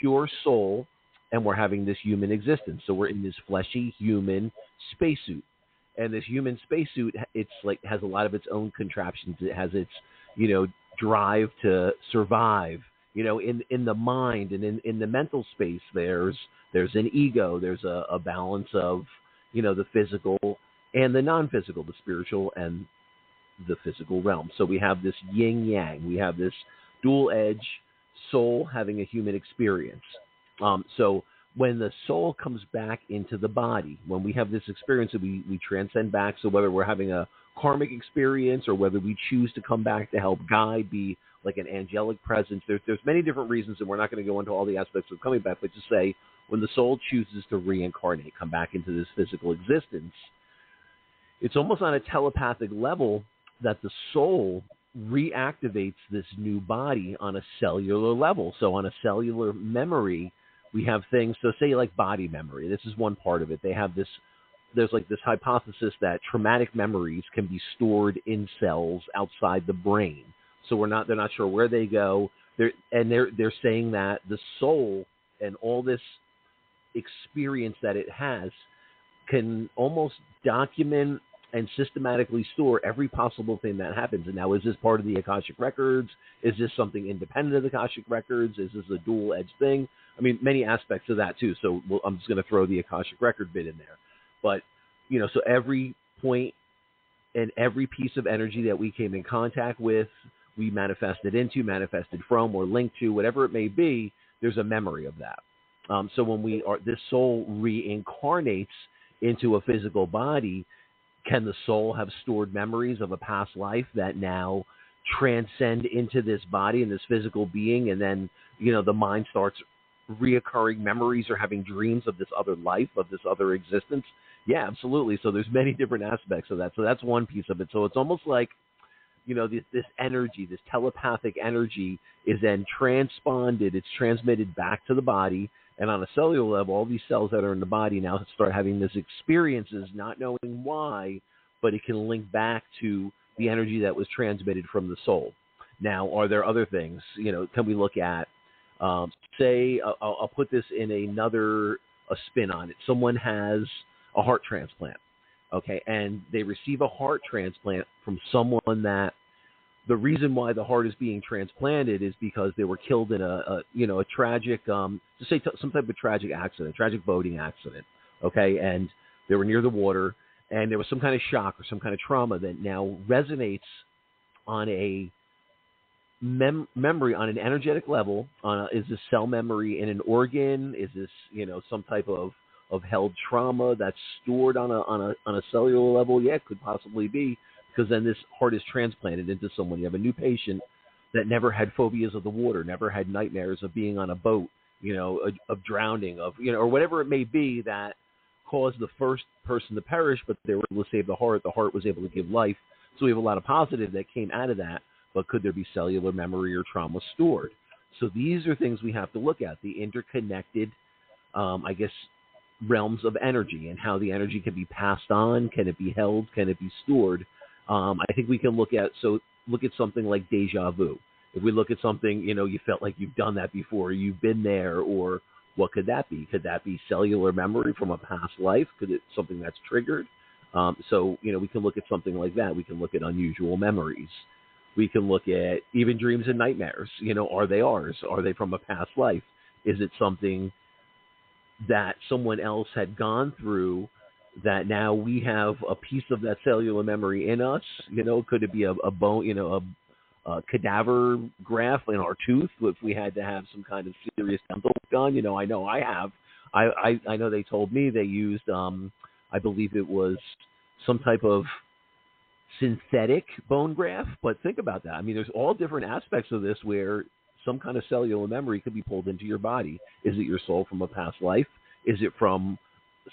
pure soul, and we're having this human existence. So we're in this fleshy human spacesuit. And this human spacesuit, it's like has a lot of its own contraptions. It has its, drive to survive. In the mind and in the mental space, there's an ego. There's a balance of, the physical and the non-physical, the spiritual and the physical realm. So we have this yin yang. We have this dual edge soul having a human experience. So when the soul comes back into the body, when we have this experience that we transcend back, so whether we're having a karmic experience or whether we choose to come back to help guide, be like an angelic presence, there's many different reasons, and we're not going to go into all the aspects of coming back, but just say when the soul chooses to reincarnate, come back into this physical existence, it's almost on a telepathic level that the soul reactivates this new body on a cellular level. So on a cellular memory, we have things, so say like body memory. This is one part of it. There's like this hypothesis that traumatic memories can be stored in cells outside the brain. So they're not sure where they go. They're saying that the soul and all this experience that it has can almost document and systematically store every possible thing that happens. And now, is this part of the Akashic Records? Is this something independent of the Akashic Records? Is this a dual-edged thing? I mean, many aspects of that, too. So I'm just going to throw the Akashic Record bit in there. But, so every point and every piece of energy that we came in contact with, we manifested from, or linked to, whatever it may be, there's a memory of that. So when this soul reincarnates into a physical body, can the soul have stored memories of a past life that now transcend into this body and this physical being, and then, the mind starts reoccurring memories or having dreams of this other life, of this other existence? Yeah, absolutely. So there's many different aspects of that. So that's one piece of it. So it's almost like, this energy, this telepathic energy is then transponded, it's transmitted back to the body. And on a cellular level, all these cells that are in the body now start having these experiences, not knowing why, but it can link back to the energy that was transmitted from the soul. Now, are there other things? Can we look at, say, I'll put this in a spin on it. Someone has a heart transplant, okay, and they receive a heart transplant from someone that the reason why the heart is being transplanted is because they were killed in a tragic, just say some type of tragic accident, tragic boating accident, okay, and they were near the water, and there was some kind of shock or some kind of trauma that now resonates on a memory, on an energetic level. Is this cell memory in an organ? Is this some type of held trauma that's stored on a cellular level? Yeah, it could possibly be. Because then this heart is transplanted into someone. You have a new patient that never had phobias of the water, never had nightmares of being on a boat, of drowning, or whatever it may be that caused the first person to perish, but they were able to save the heart. The heart was able to give life. So we have a lot of positive that came out of that, but could there be cellular memory or trauma stored? So these are things we have to look at, the interconnected, realms of energy and how the energy can be passed on. Can it be held? Can it be stored? I think we can look at something like deja vu. If we look at something, you felt like you've done that before, you've been there, or what could that be? Could that be cellular memory from a past life? Could it something that's triggered? So we can look at something like that. We can look at unusual memories. We can look at even dreams and nightmares. Are they ours? Are they from a past life? Is it something that someone else had gone through that now we have a piece of that cellular memory in us? Could it be a bone, cadaver graft in our tooth if we had to have some kind of serious dental done. I know I have. I know they told me they used, I believe it was some type of synthetic bone graft. But think about that. I mean, there's all different aspects of this where some kind of cellular memory could be pulled into your body. Is it your soul from a past life? Is it from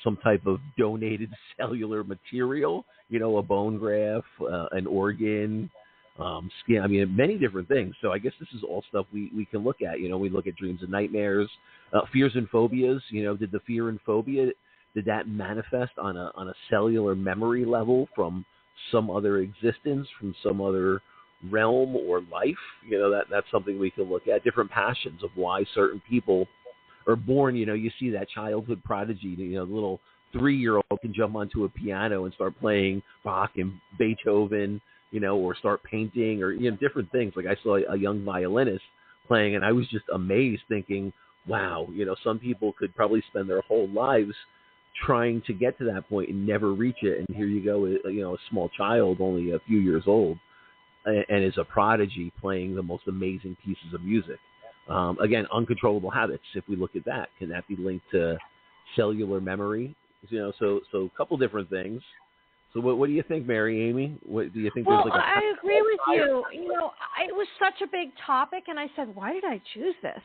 some type of donated cellular material? A bone graft, an organ, skin. I mean, many different things. So I guess this is all stuff we can look at. We look at dreams and nightmares, fears and phobias. Did the fear and phobia, did that manifest on a cellular memory level from some other existence, from some other realm or life? That's something we can look at. Different passions of why certain people are born. You see that childhood prodigy. The little 3-year-old can jump onto a piano and start playing Bach and Beethoven, or start painting, or different things. Like I saw a young violinist playing, and I was just amazed, thinking, wow, some people could probably spend their whole lives trying to get to that point and never reach it. And here you go, a small child, only a few years old, and is a prodigy playing the most amazing pieces of music. Again, uncontrollable habits. If we look at that, can that be linked to cellular memory? So a couple different things. So what do you think, Mary Amy? What do you think? Well, there's like I agree with you. It was such a big topic, and I said, why did I choose this?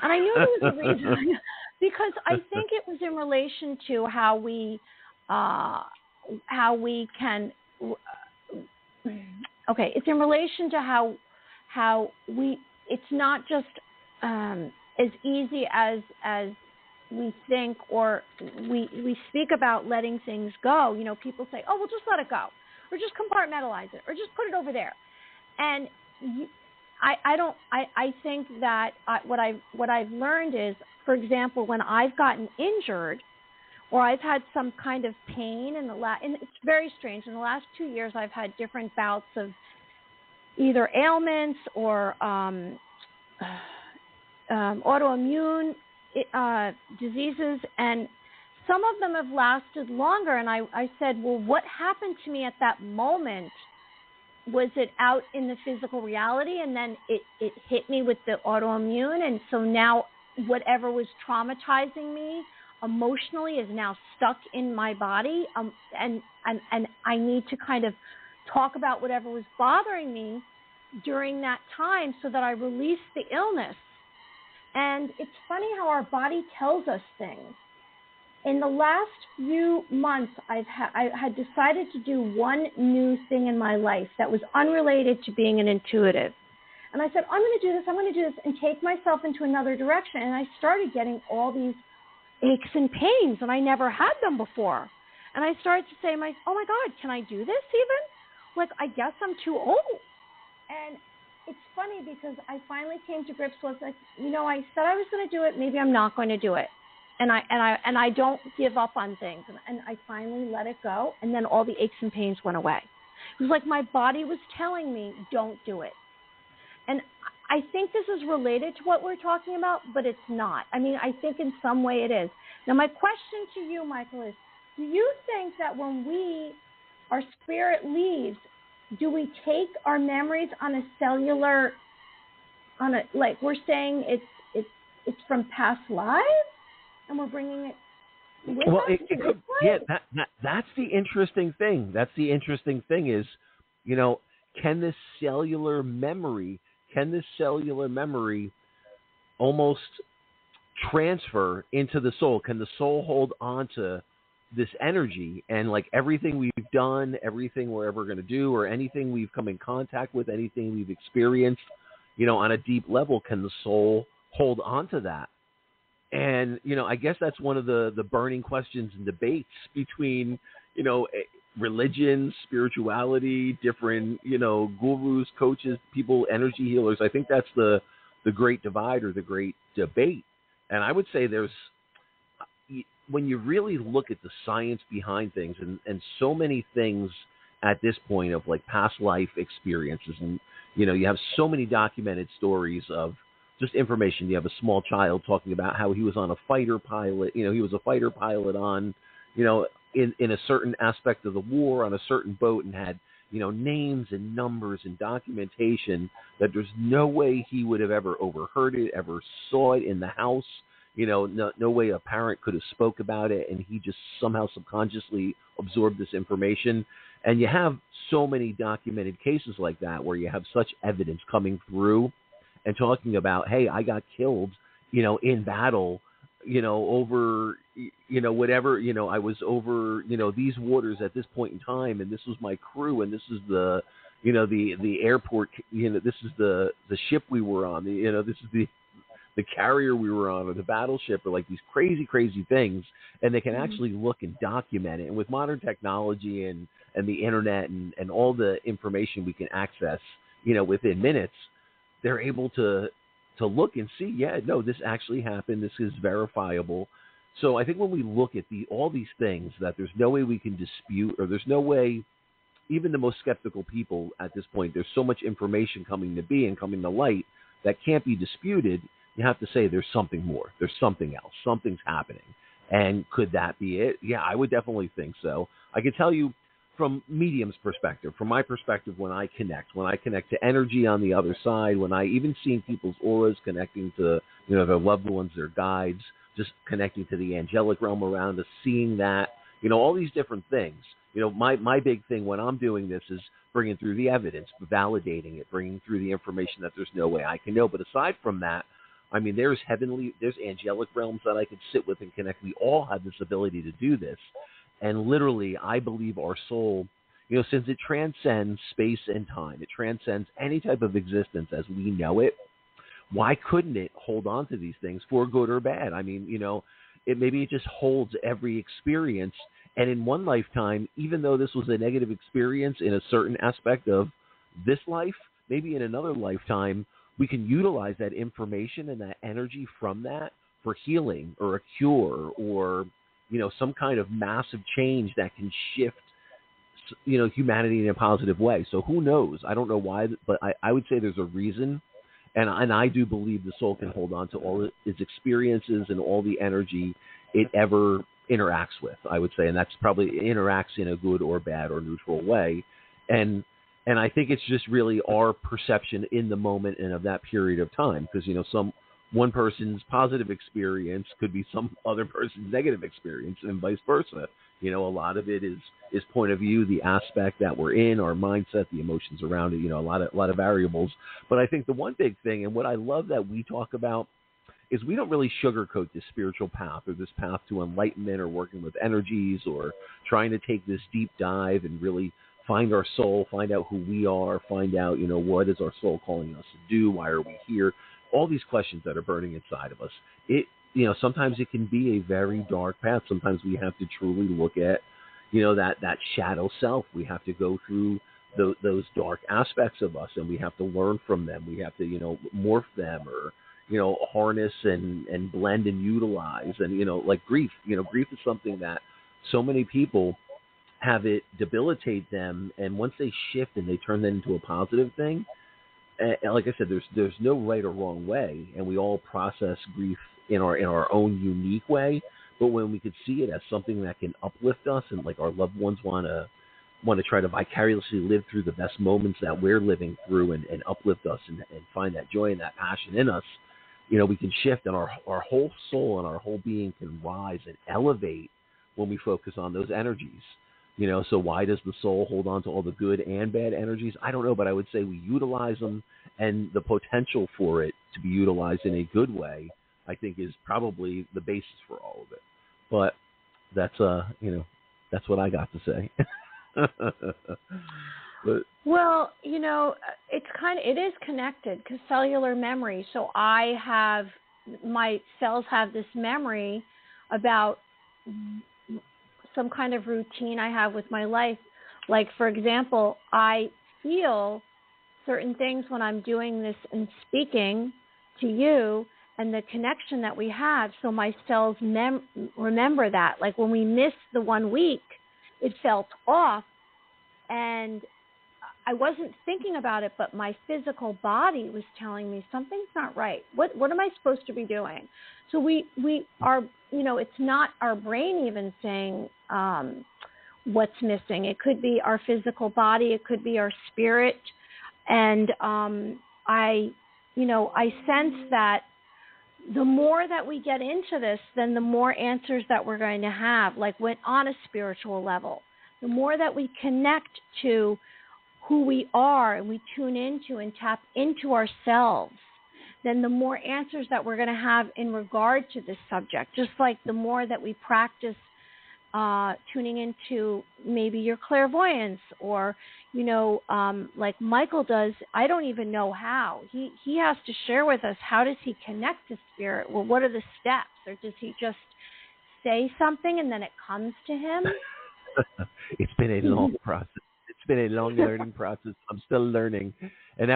And I knew there was a reason, because I think it was in relation to how we can. Okay, it's in relation to how we. It's not just as easy as we think, or we speak about letting things go. People say, oh, well, just let it go, or just compartmentalize it, or just put it over there. And I think that what I've learned is, for example, when I've gotten injured or I've had some kind of pain and it's very strange. In the last 2 years, I've had different bouts of either ailments or autoimmune diseases, and some of them have lasted longer. And I said, well, what happened to me at that moment? Was it out in the physical reality, and then it hit me with the autoimmune, and so now whatever was traumatizing me emotionally is now stuck in my body, and I need to kind of talk about whatever was bothering me during that time so that I release the illness. And it's funny how our body tells us things. In the last few months, I had decided to do one new thing in my life that was unrelated to being an intuitive. And I said, I'm going to do this, and take myself into another direction. And I started getting all these aches and pains, and I never had them before. And I started to say, oh my God, can I do this even? Like, I guess I'm too old. And it's funny because I finally came to grips with, like, I said I was going to do it. Maybe I'm not going to do it. And I don't give up on things. And I finally let it go. And then all the aches and pains went away. It was like my body was telling me, don't do it. And I think this is related to what we're talking about, but it's not. I mean, I think in some way it is. Now, my question to you, Michael, is, do you think that when our spirit leaves, do we take our memories on a cellular, like we're saying it's from past lives, and we're bringing it with us? It could, yeah, that's the interesting thing. That's the interesting thing is, can this cellular memory almost transfer into the soul? Can the soul hold on to this energy, and like everything we've done, everything we're ever going to do, or anything we've come in contact with, anything we've experienced, on a deep level, can the soul hold on to that? And, I guess that's one of the burning questions and debates between, religion, spirituality, different, gurus, coaches, people, energy healers. I think that's the great divide, or the great debate. And I would say when you really look at the science behind things, and so many things at this point of like past life experiences, and, you have so many documented stories of just information. You have a small child talking about how he was on a fighter pilot, he was a fighter pilot on, in a certain aspect of the war on a certain boat, and had names and numbers and documentation that there's no way he would have ever overheard it, ever saw it in the house. No way a parent could have spoke about it, and he just somehow subconsciously absorbed this information. And you have so many documented cases like that where you have such evidence coming through and talking about, hey, I got killed, in battle, over, whatever, I was over, these waters at this point in time, and this was my crew, and this is the, the airport, this is the ship we were on, this is the carrier we were on, or the battleship, or like these crazy, crazy things, and they can actually look and document it. And with modern technology and the internet and all the information we can access, within minutes, they're able to look and see, this actually happened. This is verifiable. So I think when we look at all these things that there's no way we can dispute, or there's no way, even the most skeptical people at this point, there's so much information coming to be and coming to light that can't be disputed. You have to say there's something more. There's something else. Something's happening. And could that be it? Yeah, I would definitely think so. I can tell you from medium's perspective, from my perspective, when I connect to energy on the other side, when I even seen people's auras connecting to, their loved ones, their guides, just connecting to the angelic realm around us, seeing that, all these different things. My big thing when I'm doing this is bringing through the evidence, validating it, bringing through the information that there's no way I can know. But aside from that, there's angelic realms that I could sit with and connect. We all have this ability to do this. And literally, I believe our soul, since it transcends space and time, it transcends any type of existence as we know it, why couldn't it hold on to these things for good or bad? Maybe it just holds every experience. And in one lifetime, even though this was a negative experience in a certain aspect of this life, maybe in another lifetime, we can utilize that information and that energy from that for healing or a cure or, some kind of massive change that can shift, humanity in a positive way. So who knows? I don't know why, but I would say there's a reason. And I do believe the soul can hold on to all its experiences and all the energy it ever interacts with, I would say. And that's probably interacts in a good or bad or neutral way. And I think it's just really our perception in the moment and of that period of time. Because, one person's positive experience could be some other person's negative experience and vice versa. A lot of it is point of view, the aspect that we're in, our mindset, the emotions around it, a lot of variables. But I think the one big thing, and what I love that we talk about, is we don't really sugarcoat this spiritual path or this path to enlightenment or working with energies or trying to take this deep dive and really find our soul, find out who we are, find out, what is our soul calling us to do? Why are we here? All these questions that are burning inside of us. Sometimes it can be a very dark path. Sometimes we have to truly look at, that shadow self. We have to go through those dark aspects of us, and we have to learn from them. We have to, morph them or, harness and blend and utilize. And, like grief, grief is something that so many people have it debilitate them. And once they shift and they turn that into a positive thing, like I said, there's no right or wrong way, and we all process grief in our own unique way. But when we could see it as something that can uplift us, and like our loved ones want to try to vicariously live through the best moments that we're living through and uplift us and find that joy and that passion in us, we can shift, and our whole soul and our whole being can rise and elevate when we focus on those energies. So why does the soul hold on to all the good and bad energies? I don't know, but I would say we utilize them, and the potential for it to be utilized in a good way, I think, is probably the basis for all of it. But that's that's what I got to say. But, well, it is connected because cellular memory. So my cells have this memory about some kind of routine I have with my life. Like, for example, I feel certain things when I'm doing this and speaking to you and the connection that we have. So my cells remember that. Like when we missed the 1 week, it felt off, and I wasn't thinking about it, but my physical body was telling me something's not right. What am I supposed to be doing? So we are, it's not our brain even saying, what's missing. It could be our physical body. It could be our spirit. And I sense that the more that we get into this, then the more answers that we're going to have, like on a spiritual level. The more that we connect to who we are and we tune into and tap into ourselves, then the more answers that we're going to have in regard to this subject. Just like the more that we practice tuning into maybe your clairvoyance, or like Michael does. I don't even know how. He has to share with us, how does he connect to spirit? Well, what are the steps? Or does he just say something and then it comes to him? It's been a long process. It's been a long learning process. I'm still learning. And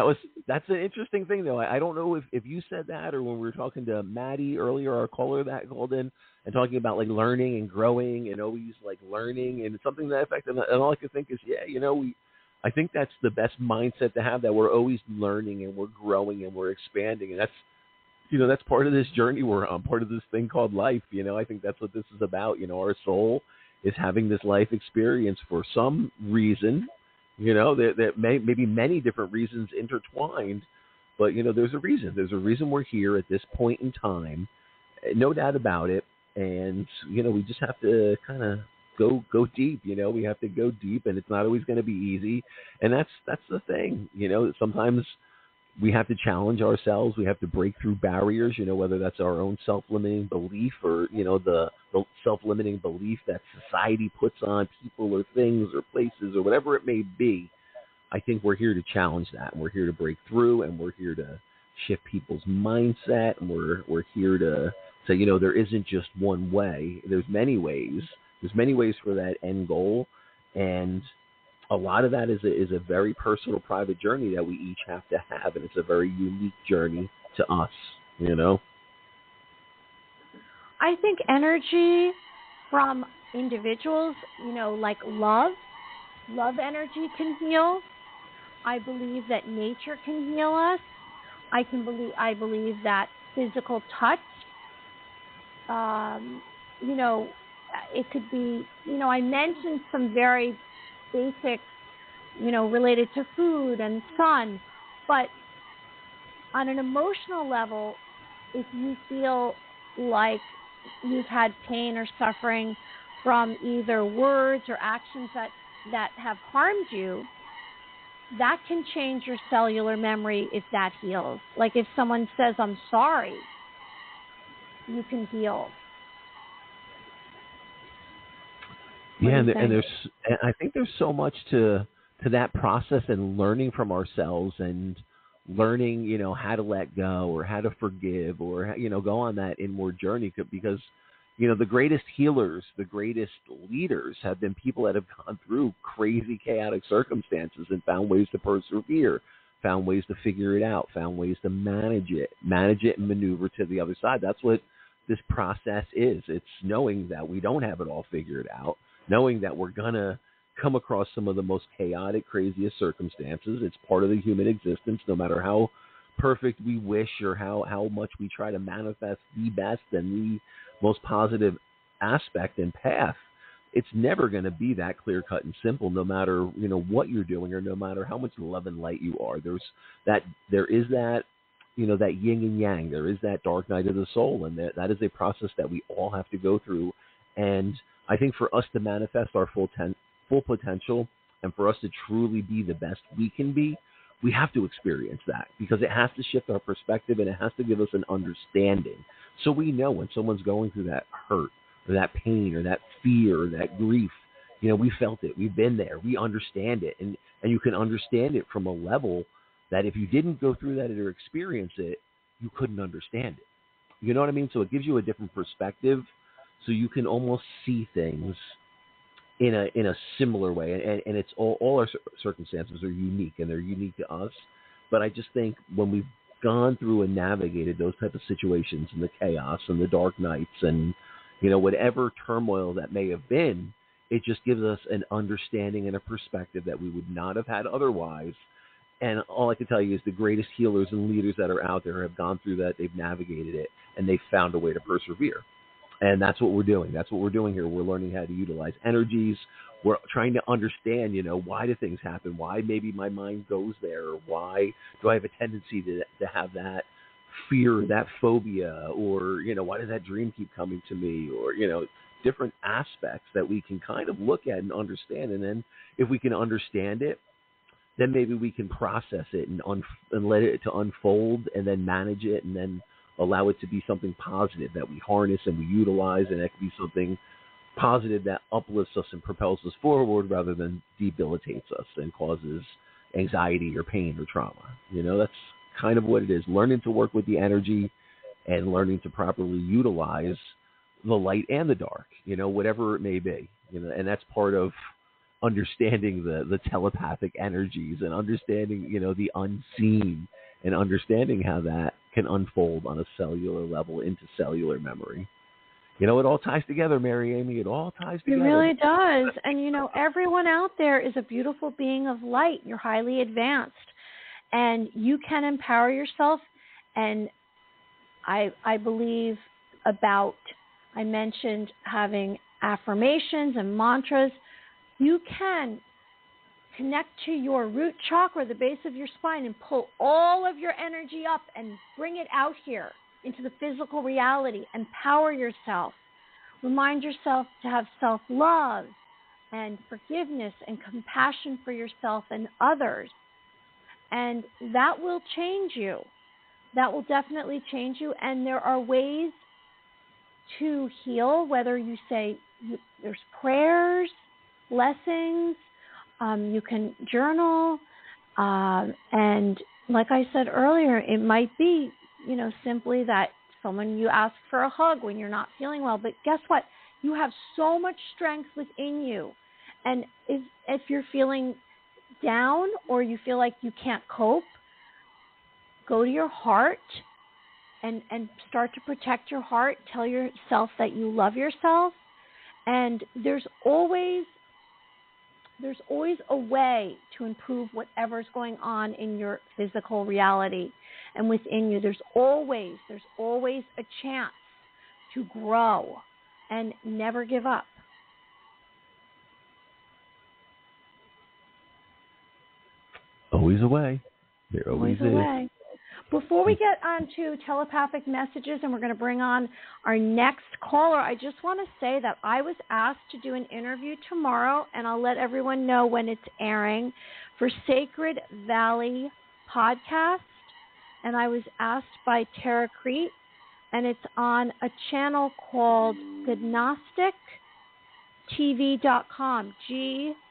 that's an interesting thing, though. I don't know if you said that, or when we were talking to Maddie earlier, our caller that called in, and talking about like learning and growing and always like learning and something to that effect. And all I could think is, I think that's the best mindset to have, that we're always learning and we're growing and we're expanding. And that's part of this journey we're on, part of this thing called life. I think that's what this is about. Our soul is having this life experience for some reason, that maybe many different reasons intertwined, but there's a reason. There's a reason we're here at this point in time, no doubt about it. And we just have to kind of go deep. We have to go deep, and it's not always going to be easy. And that's the thing. Sometimes we have to challenge ourselves. We have to break through barriers. Whether that's our own self-limiting belief, or the self-limiting belief that society puts on people or things or places or whatever it may be. I think we're here to challenge that, and we're here to break through, and we're here to shift people's mindset, and we're here to say, there isn't just one way. There's many ways. There's many ways for that end goal, and a lot of that is a very personal, private journey that we each have to have, and it's a very unique journey to us. I think energy from individuals, like love energy can heal. I believe that nature can heal us. I believe that physical touch. It could be, I mentioned some very basic, related to food and sun, but on an emotional level, if you feel like you've had pain or suffering from either words or actions that have harmed you, that can change your cellular memory if that heals. Like if someone says, I'm sorry, you can heal. Yeah, and I think there's so much to that process, and learning from ourselves, and learning, how to let go, or how to forgive, or, go on that inward journey, because, the greatest healers, the greatest leaders have been people that have gone through crazy, chaotic circumstances and found ways to persevere, found ways to figure it out, found ways to manage it and maneuver to the other side. That's what this process is. It's knowing that we don't have it all figured out, knowing that we're going to come across some of the most chaotic, craziest circumstances. It's part of the human existence, no matter how perfect we wish, or how much we try to manifest the best and the most positive aspect and path. It's never going to be that clear-cut and simple, no matter, what you're doing, or no matter how much love and light you are. There is that yin and yang. There is that dark night of the soul, and that is a process that we all have to go through. And I think for us to manifest our full potential, and for us to truly be the best we can be, we have to experience that, because it has to shift our perspective, and it has to give us an understanding. So we know when someone's going through that hurt, or that pain, or that fear, or that grief, we felt it. We've been there. We understand it. And you can understand it from a level that if you didn't go through that or experience it, you couldn't understand it. You know what I mean? So it gives you a different perspective, so you can almost see things in a similar way. And it's all our circumstances are unique, and they're unique to us. But I just think when we've gone through and navigated those type of situations, and the chaos and the dark nights, and whatever turmoil that may have been, it just gives us an understanding and a perspective that we would not have had otherwise. And all I can tell you is the greatest healers and leaders that are out there have gone through that. They've navigated it, and they've found a way to persevere. And that's what we're doing. That's what we're doing here. We're learning how to utilize energies. We're trying to understand, why do things happen? Why maybe my mind goes there? Or why do I have a tendency to have that fear, that phobia? Or, why does that dream keep coming to me? Or, different aspects that we can kind of look at and understand. And then if we can understand it, then maybe we can process it and let it to unfold and then manage it and then allow it to be something positive that we harness and we utilize, and that can be something positive that uplifts us and propels us forward rather than debilitates us and causes anxiety or pain or trauma. That's kind of what it is. Learning to work with the energy and learning to properly utilize the light and the dark, whatever it may be, and that's part of understanding the telepathic energies and understanding, the unseen, and understanding how that can unfold on a cellular level into cellular memory. It all ties together, Mary Amy. It all ties together. It really does. And, everyone out there is a beautiful being of light. You're highly advanced. And you can empower yourself. And I believe I mentioned having affirmations and mantras. You can connect to your root chakra, the base of your spine, and pull all of your energy up and bring it out here into the physical reality. Empower yourself. Remind yourself to have self-love and forgiveness and compassion for yourself and others. And that will change you. That will definitely change you. And there are ways to heal, whether you say there's prayers, blessings, you can journal, and like I said earlier, it might be, simply that you ask for a hug when you're not feeling well. But guess what? You have so much strength within you. And if you're feeling down or you feel like you can't cope, go to your heart and start to protect your heart. Tell yourself that you love yourself. And there's always a way to improve whatever's going on in your physical reality and within you. There's always a chance to grow and never give up. Always a way. There always is. A way. Before we get on to telepathic messages, and we're going to bring on our next caller, I just want to say that I was asked to do an interview tomorrow, and I'll let everyone know when it's airing, for Sacred Valley Podcast. And I was asked by Tara Crete, and it's on a channel called GnosticTV.com,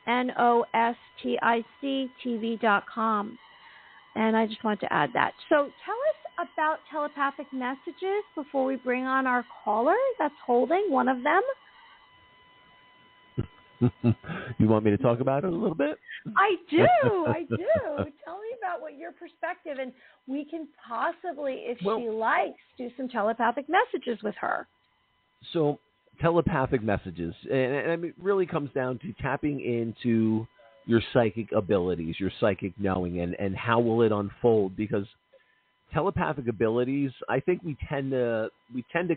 GNOSTIC TV.com. And I just want to add that. So tell us about telepathic messages before we bring on our caller that's holding one of them. You want me to talk about it a little bit? I do. Tell me about what your perspective, and we can possibly, if she likes, do some telepathic messages with her. So telepathic messages, and it really comes down to tapping into your psychic abilities, your psychic knowing, and how will it unfold? Because telepathic abilities, I think we tend to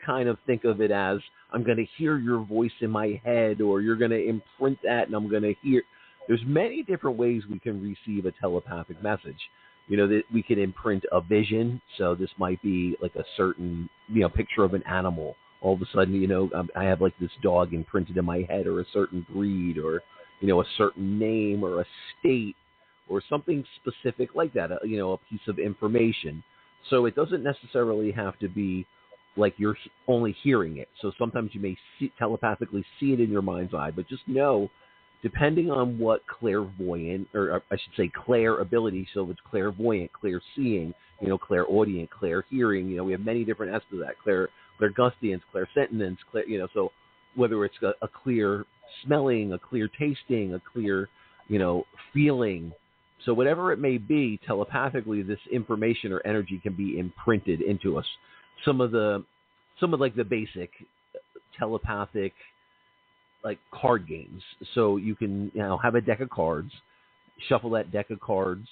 kind of think of it as, I'm going to hear your voice in my head, or you're going to imprint that, and I'm going to hear. There's many different ways we can receive a telepathic message. That we can imprint a vision. So this might be like a certain, picture of an animal. All of a sudden, I have like this dog imprinted in my head, or a certain breed, or a certain name, or a state, or something specific like that, a piece of information. So it doesn't necessarily have to be like you're only hearing it. So sometimes you may telepathically see it in your mind's eye, but just know, depending on what clairvoyant, or I should say clair ability, so if it's clairvoyant, clear seeing, clairaudient, clear hearing, we have many different aspects of that, clairgustance, clairsentience, so whether it's a clear smelling, a clear tasting, a clear, feeling. So whatever it may be, telepathically, this information or energy can be imprinted into us. Some of the basic telepathic, like card games. So you can have a deck of cards, shuffle that deck of cards,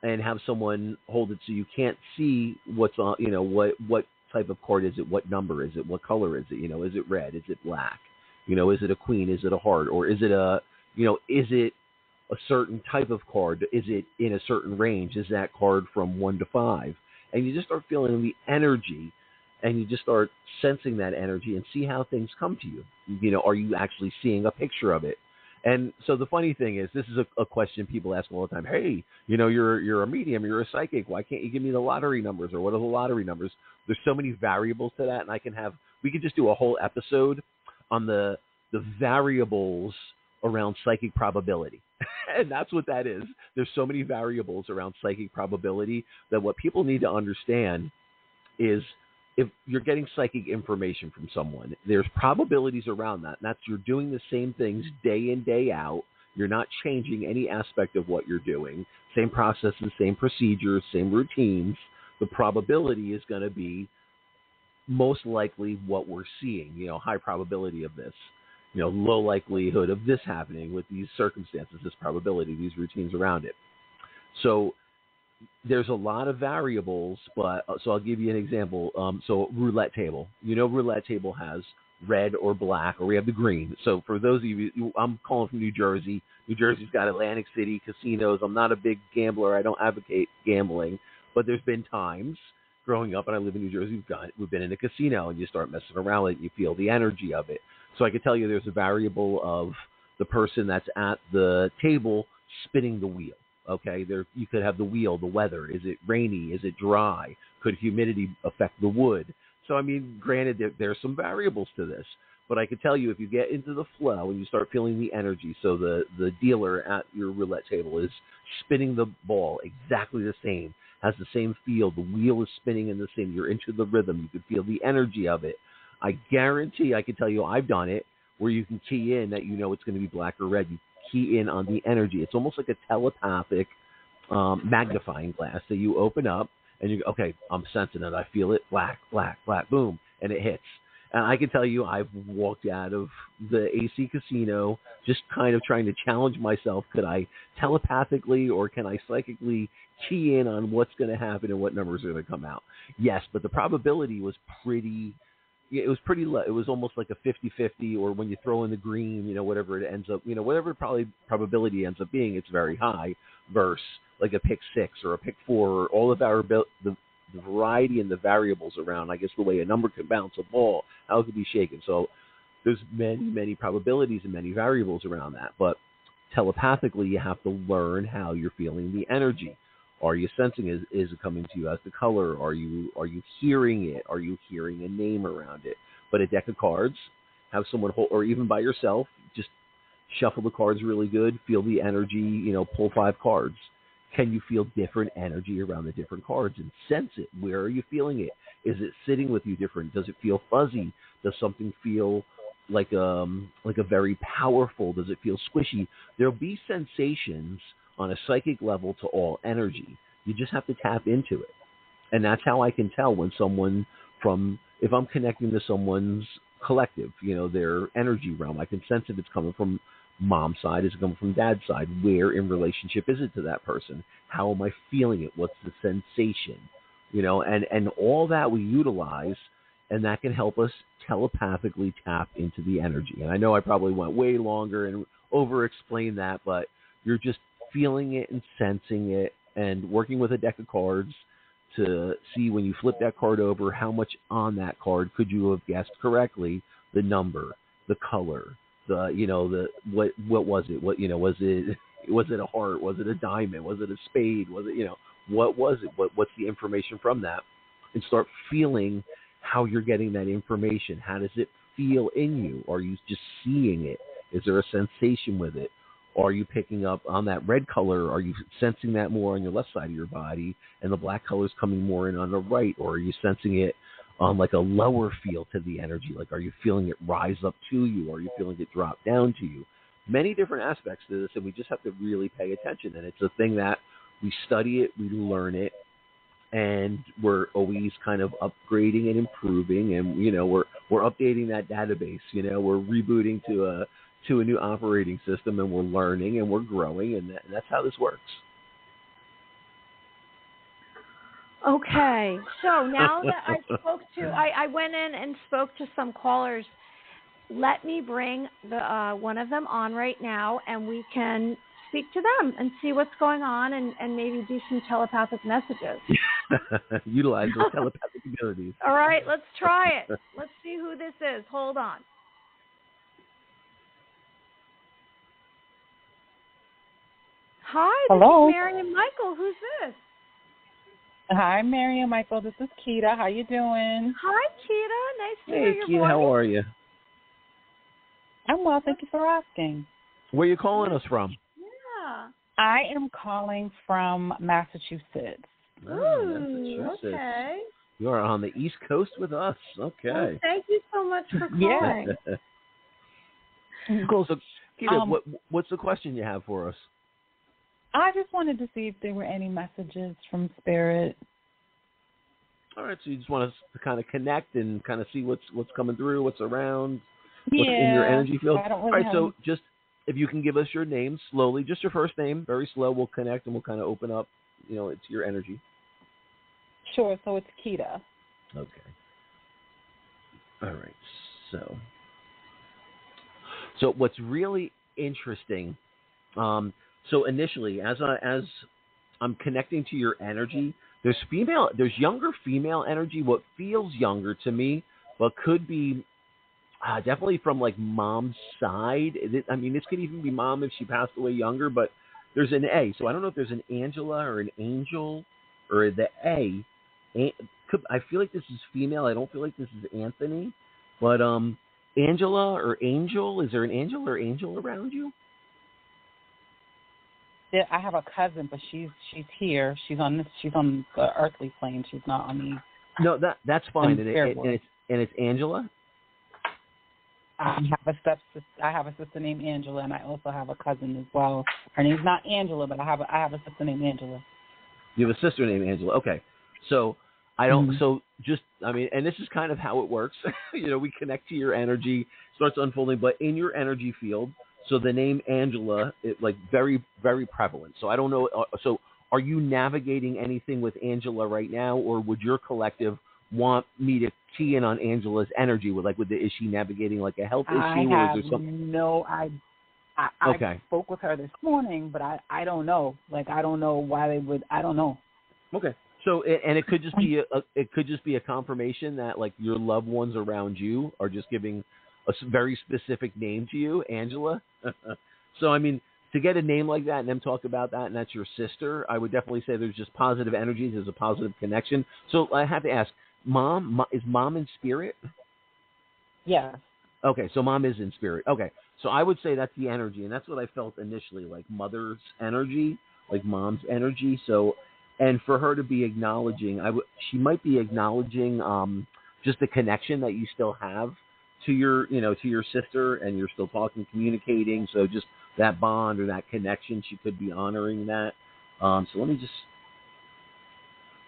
and have someone hold it so you can't see what's on, what type of card is it? What number is it? What color is it? Is it red? Is it black? Is it a queen? Is it a heart? Or is it is it a certain type of card? Is it in a certain range? Is that card from 1 to 5? And you just start feeling the energy, and you just start sensing that energy and see how things come to you. Are you actually seeing a picture of it? And so the funny thing is, this is a question people ask all the time. Hey, you're a medium, you're a psychic. Why can't you give me the lottery numbers, or what are the lottery numbers? There's so many variables to that, and we could just do a whole episode on the variables around psychic probability. And that's what that is. There's so many variables around psychic probability that what people need to understand is, if you're getting psychic information from someone, there's probabilities around that. And that's, you're doing the same things day in, day out. You're not changing any aspect of what you're doing. Same processes, same procedures, same routines. The probability is going to be most likely what we're seeing, high probability of this, low likelihood of this happening with these circumstances, this probability, these routines around it. So there's a lot of variables, but so I'll give you an example. So roulette table, roulette table has red or black, or we have the green. So for those of you, I'm calling from New Jersey. New Jersey's got Atlantic City casinos. I'm not a big gambler. I don't advocate gambling, but there's been times growing up, and I live in New Jersey, we've been in a casino, and you start messing around with it, and you feel the energy of it. So I can tell you there's a variable of the person that's at the table spinning the wheel. Okay, you could have the wheel, the weather. Is it rainy? Is it dry? Could humidity affect the wood? So, granted, there's some variables to this. But I can tell you, if you get into the flow and you start feeling the energy, so the dealer at your roulette table is spinning the ball exactly the same, has the same feel, the wheel is spinning in the same, you're into the rhythm, you can feel the energy of it. I guarantee, I can tell you, I've done it, where you can key in that it's going to be black or red. You key in on the energy. It's almost like a telepathic magnifying glass that you open up, and you go, okay, I'm sensing it. I feel it. Black, black, black, boom, and it hits. And I can tell you, I've walked out of the AC casino just kind of trying to challenge myself. Could I telepathically or can I psychically key in on what's going to happen and what numbers are going to come out? Yes, but the probability was pretty low. It was almost like a 50-50, or when you throw in the green, whatever it ends up, whatever probability ends up being, it's very high, versus like a pick 6 or a pick 4, or all of the variety and the variables around, I guess, the way a number can bounce a ball, how it could be shaken. So there's many probabilities and many variables around that. But telepathically, you have to learn how you're feeling the energy. Are you sensing it? Is it coming to you as the color? Are you hearing it? Are you hearing a name around it? But a deck of cards, have someone hold, or even by yourself, just shuffle the cards really good, feel the energy, pull 5 cards. Can you feel different energy around the different cards and sense it? Where are you feeling it? Is it sitting with you different? Does it feel fuzzy? Does something feel like a very powerful? Does it feel squishy? There'll be sensations on a psychic level to all energy. You just have to tap into it. And that's how I can tell when if I'm connecting to someone's collective, their energy realm, I can sense if it's coming from mom's side, is it coming from dad's side? Where in relationship is it to that person? How am I feeling it? What's the sensation? And all that we utilize, and that can help us telepathically tap into the energy. And I know I probably went way longer and over-explained that, but you're just feeling it and sensing it, and working with a deck of cards to see, when you flip that card over, how much on that card could you have guessed correctly, the number, the color, what was it? Was it a heart? Was it a diamond? Was it a spade? Was it, what was it? What's the information from that? And start feeling how you're getting that information. How does it feel in you? Are you just seeing it? Is there a sensation with it? Are you picking up on that red color? Are you sensing that more on your left side of your body, and the black color is coming more in on the right? Or are you sensing it on like a lower feel to the energy? Like, are you feeling it rise up to you? Or are you feeling it drop down to you? Many different aspects to this, and we just have to really pay attention. And it's a thing that we study it, we learn it, and we're always kind of upgrading and improving. And, we're updating that database. We're rebooting to a new operating system, and we're learning and we're growing, and that's how this works. Okay, so now that I went in and spoke to some callers. Let me bring the one of them on right now, and we can speak to them and see what's going on, and maybe do some telepathic messages. Utilize those telepathic abilities. All right, let's try it. Let's see who this is. Hold on. Hi, Hello. This is Mary and Michael. Who's this? Hi, Mary and Michael. This is Keita. How you doing? Hi, Keita. Nice to hear your Keita, voice. how are you? I'm well. Thank you for asking. Where are you calling us from? Yeah. I am calling from Massachusetts. Massachusetts. Okay. You are on the East Coast with us. Okay. Well, thank you so much for calling. Cool. So, Keita, what's the question you have for us? I just wanted to see if there were any messages from Spirit. All right. So you just want us to kind of connect and kind of see what's coming through, what's around, what's in your energy field. I don't really All right. So just if you can give us your name slowly, just your first name, very slow. We'll connect and we'll kind of open up, it's your energy. Sure. So it's Keita. Okay. All right. So what's really interesting, so initially, as I'm connecting to your energy, there's younger female energy, what feels younger to me, but could be definitely from like mom's side. This could even be mom if she passed away younger, but there's an A. So I don't know if there's an Angela or an Angel or the A. I feel like this is female. I don't feel like this is Anthony, but Angela or Angel. Is there an Angel or Angel around you? Yeah, I have a cousin, but she's here. She's on the earthly plane. She's not on the. No, that's fine. And it's Angela. I have a sister named Angela, and I also have a cousin as well. Her name's not Angela, but I have a sister named Angela. You have a sister named Angela. Okay, so I don't. Mm-hmm. So and this is kind of how it works. We connect to your energy, starts unfolding, but in your energy field. So the name Angela is like very, very prevalent. So I don't know. So are you navigating anything with Angela right now, or would your collective want me to key in on Angela's energy? Is she navigating like a health issue? Or is there something? I spoke with her this morning, but I don't know. I don't know why they would. I don't know. Okay. So it could just be a confirmation that like your loved ones around you are just giving a very specific name to you, Angela. So, to get a name like that and them talk about that, and that's your sister, I would definitely say there's just positive energies. There's a positive connection. So I have to ask, is mom in spirit? Yeah. Okay, so mom is in spirit. Okay, so I would say that's the energy, and that's what I felt initially, like mother's energy, like mom's energy. So, and for her to be acknowledging, she might be acknowledging just the connection that you still have to your sister, and you're still talking, communicating. So just that bond or that connection, she could be honoring that.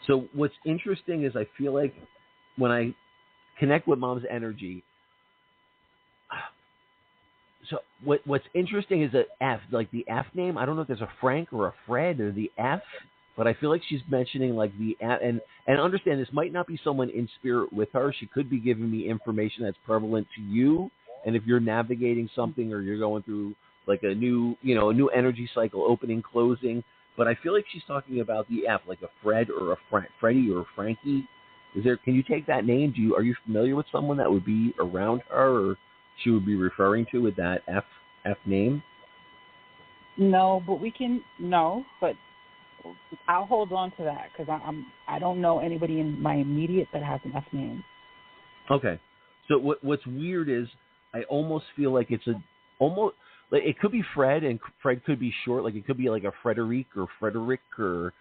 So what's interesting is I feel like when I connect with mom's energy, so what's interesting is the F, like the F name. I don't know if there's a Frank or a Fred or the F, but I feel like she's mentioning like the F, and understand this might not be someone in spirit with her. She could be giving me information that's prevalent to you, and if you're navigating something or you're going through like a new energy cycle, opening, closing. But I feel like she's talking about the F, like a Fred or a Freddie or a Frankie. Can you take that name? Are you familiar with someone that would be around her, or she would be referring to with that F name? No, but I'll hold on to that because I don't know anybody in my immediate that has an F name. Okay, so what's weird is I almost feel like it's like it could be Fred, and Fred could be short. Like it could be like a Frederic or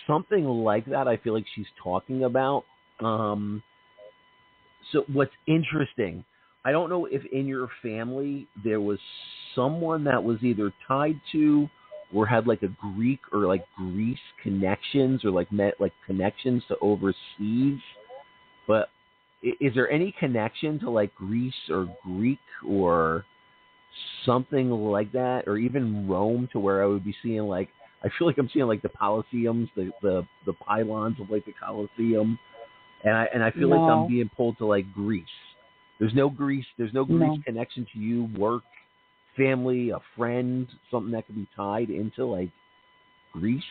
something like that. I feel like she's talking about. So what's interesting, I don't know if in your family there was someone that was either tied to or had like a Greek or like Greece connections or like met like connections to overseas. But is there any connection to like Greece or Greek or something like that, or even Rome, to where I would be seeing like I feel like I'm seeing like the Colosseums, the pylons of like the Colosseum, and I feel like I'm being pulled to like Greece. There's no Greece connection to you, work, family, a friend, something that could be tied into like Greece.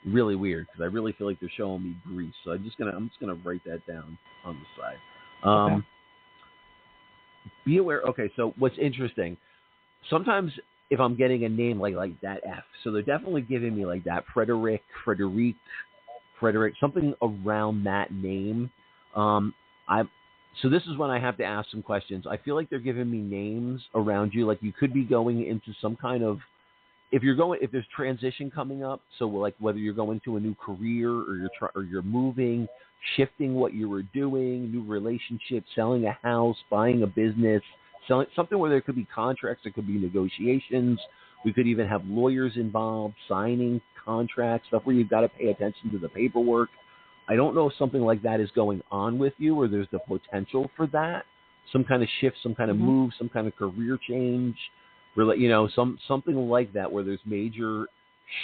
Really weird, because I really feel like they're showing me Greece. So I'm just gonna write that down on the side. Okay. Be aware. Okay, so what's interesting? Sometimes if I'm getting a name like that F, so they're definitely giving me like that Frederick, something around that name. So this is when I have to ask some questions. I feel like they're giving me names around you, like you could be going into some kind of, if there's transition coming up, so like whether you're going to a new career or you're moving, shifting what you were doing, new relationships, selling a house, buying a business, selling something where there could be contracts, there could be negotiations. We could even have lawyers involved, signing contracts, stuff where you've got to pay attention to the paperwork. I don't know if something like that is going on with you, or there's the potential for that, some kind of shift, some kind of move, some kind of career change, something like that, where there's major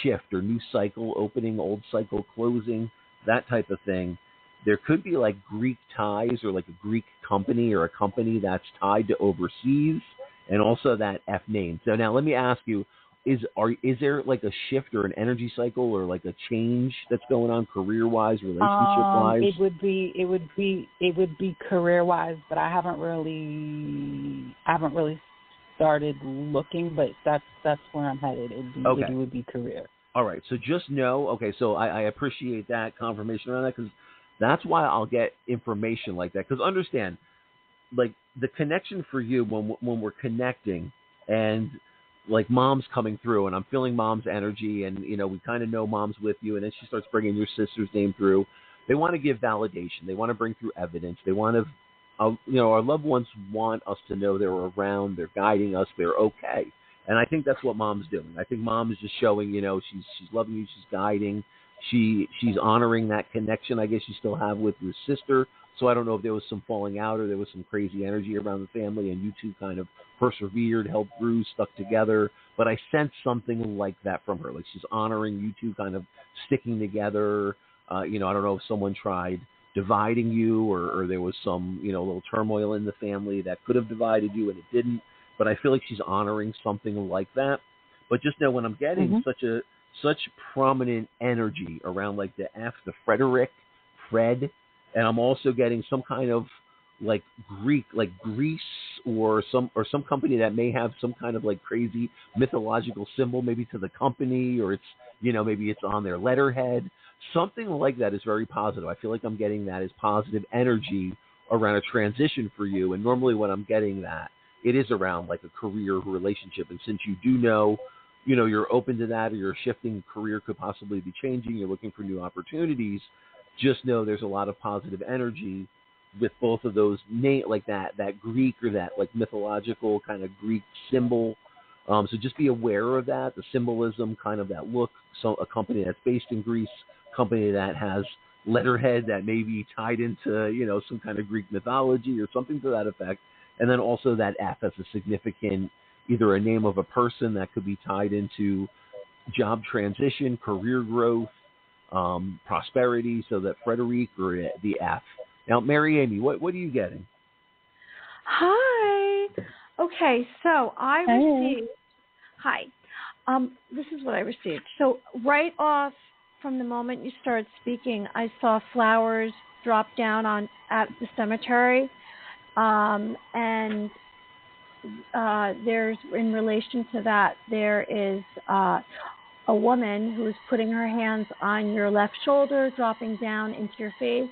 shift or new cycle opening, old cycle closing, that type of thing. There could be like Greek ties, or like a Greek company or a company that's tied to overseas, and also that F name. So now let me ask you, is there like a shift or an energy cycle or like a change that's going on career-wise, relationship-wise? It would be career-wise, but I haven't really started looking, but that's where I'm headed. It would be career. All right, so just know. Okay, so I appreciate that confirmation around that, because that's why I'll get information like that. Because understand, like the connection for you when we're connecting, and like mom's coming through, and I'm feeling mom's energy, and we kind of know mom's with you, and then she starts bringing your sister's name through. They want to give validation. They want to bring through evidence. They want to, our loved ones want us to know they're around, they're guiding us, they're okay. And I think that's what mom's doing. I think mom is just showing, she's loving you, she's guiding, she's honoring that connection I guess you still have with your sister. So I don't know if there was some falling out or there was some crazy energy around the family, and you two kind of persevered, held through, stuck together. But I sense something like that from her. Like she's honoring you two kind of sticking together. I don't know if someone tried dividing you, or there was some, little turmoil in the family that could have divided you and it didn't. But I feel like she's honoring something like that. But just know when I'm getting such prominent energy around like the F, the Fred, and I'm also getting some kind of like Greek, like Greece, or some company that may have some kind of like crazy mythological symbol, maybe to the company, or it's, maybe it's on their letterhead. Something like that is very positive. I feel like I'm getting that as positive energy around a transition for you. And normally when I'm getting that, it is around like a career relationship. And since you do know, you're open to that, or your shifting career could possibly be changing, you're looking for new opportunities, just know there's a lot of positive energy with both of those like that Greek, or that like mythological kind of Greek symbol. So just be aware of that, the symbolism, kind of that look. So a company that's based in Greece, company that has letterhead that may be tied into, some kind of Greek mythology or something to that effect. And then also that F as a significant, either a name of a person that could be tied into job transition, career growth, prosperity. So that Frederic, or the F. Now, Mary Amy, what are you getting? Hi. Okay, so I received. Hi. This is what I received. So right off from the moment you started speaking, I saw flowers drop down at the cemetery, and there's, in relation to that, there is a woman who is putting her hands on your left shoulder, dropping down into your face.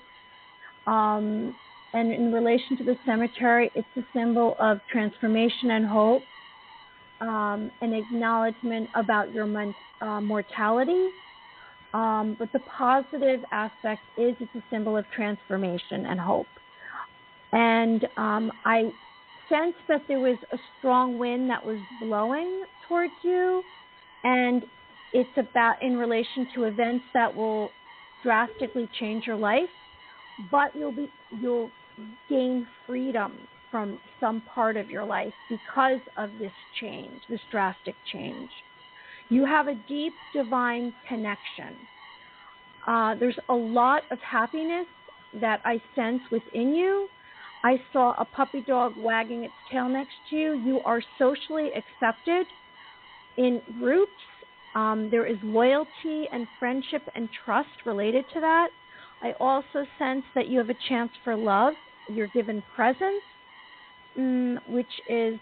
And in relation to the cemetery, it's a symbol of transformation and hope, an acknowledgement about your mortality. But the positive aspect is it's a symbol of transformation and hope. And I sensed that there was a strong wind that was blowing towards you, and it's about in relation to events that will drastically change your life, but you'll gain freedom from some part of your life because of this change, this drastic change. You have a deep divine connection. There's a lot of happiness that I sense within you. I saw a puppy dog wagging its tail next to you. You are socially accepted in groups. There is loyalty and friendship and trust related to that. I also sense that you have a chance for love. You're given presents, which is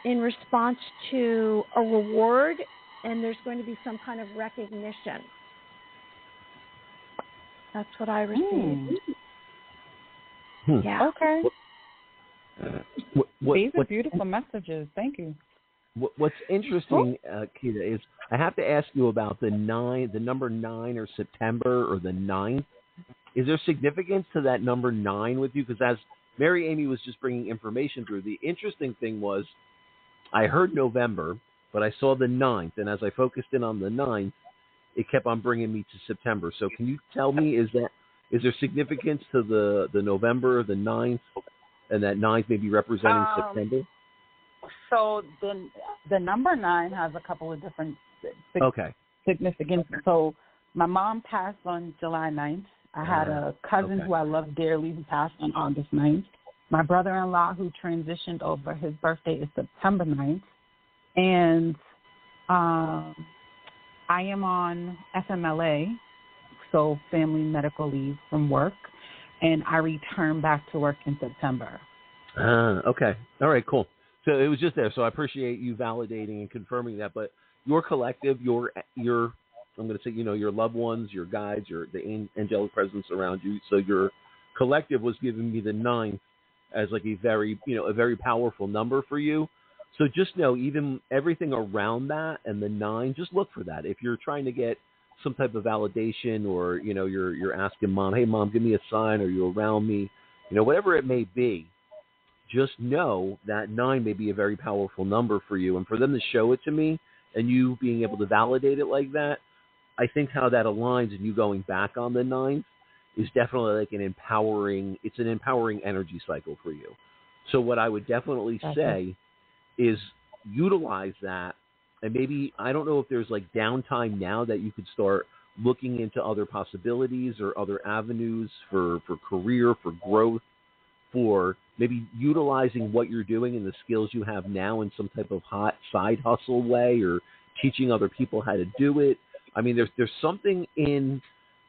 in response to a reward, and there's going to be some kind of recognition. That's what I received. Yeah. Okay. These are beautiful messages. Thank you. What's interesting, Keita, is I have to ask you about the number 9 or September or the 9th. Is there significance to that number 9 with you? Because as Mary Amy was just bringing information through, the interesting thing was I heard November, but I saw the 9th. And as I focused in on the 9th, it kept on bringing me to September. So can you tell me, is there significance to the November, the 9th, and that 9th maybe representing September? So the number 9 has a couple of different significance. So my mom passed on July 9th. I had a cousin who I love dearly who passed on August 9th. My brother-in-law who transitioned over, his birthday is September 9th. And I am on FMLA, so family medical leave from work, and I return back to work in September. Okay. All right, cool. So it was just there. So I appreciate you validating and confirming that. But your collective, your I'm going to say, your loved ones, your guides, the angelic presence around you. So your collective was giving me the 9th as like a very powerful number for you. So just know, even everything around that and the 9, just look for that. If you're trying to get some type of validation, or you're asking mom, hey mom, give me a sign, or you're around me, whatever it may be, just know that 9 may be a very powerful number for you. And for them to show it to me and you being able to validate it like that, I think how that aligns and you going back on the 9th is definitely like an empowering energy cycle for you. So what I would definitely say is utilize that. And maybe, I don't know if there's like downtime now that you could start looking into other possibilities or other avenues for career, for growth, for maybe utilizing what you're doing and the skills you have now in some type of hot side hustle way, or teaching other people how to do it. I mean, there's something in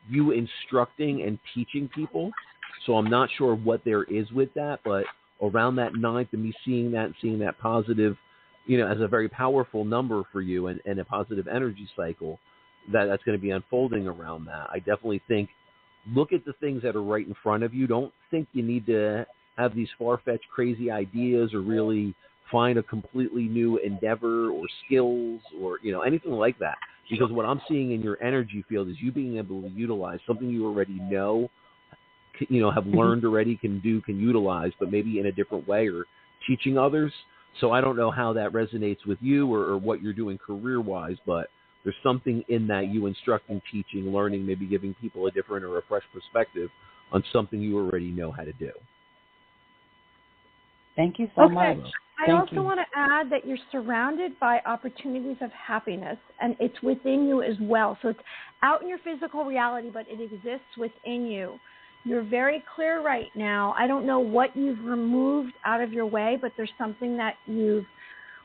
you instructing and teaching people. So I'm not sure what there is with that, but around that 9th and me seeing that positive, as a very powerful number for you and a positive energy cycle that's going to be unfolding around that. I definitely think, look at the things that are right in front of you. Don't think you need to have these far-fetched, crazy ideas or really find a completely new endeavor or skills or, anything like that. Because what I'm seeing in your energy field is you being able to utilize something you already know, have learned already, can utilize, but maybe in a different way, or teaching others. So I don't know how that resonates with you or what you're doing career-wise, but there's something in that, you instructing, teaching, learning, maybe giving people a different or a fresh perspective on something you already know how to do. Thank you so much. I also want to add that you're surrounded by opportunities of happiness, and it's within you as well. So it's out in your physical reality, but it exists within you. You're very clear right now. I don't know what you've removed out of your way, but there's something that you've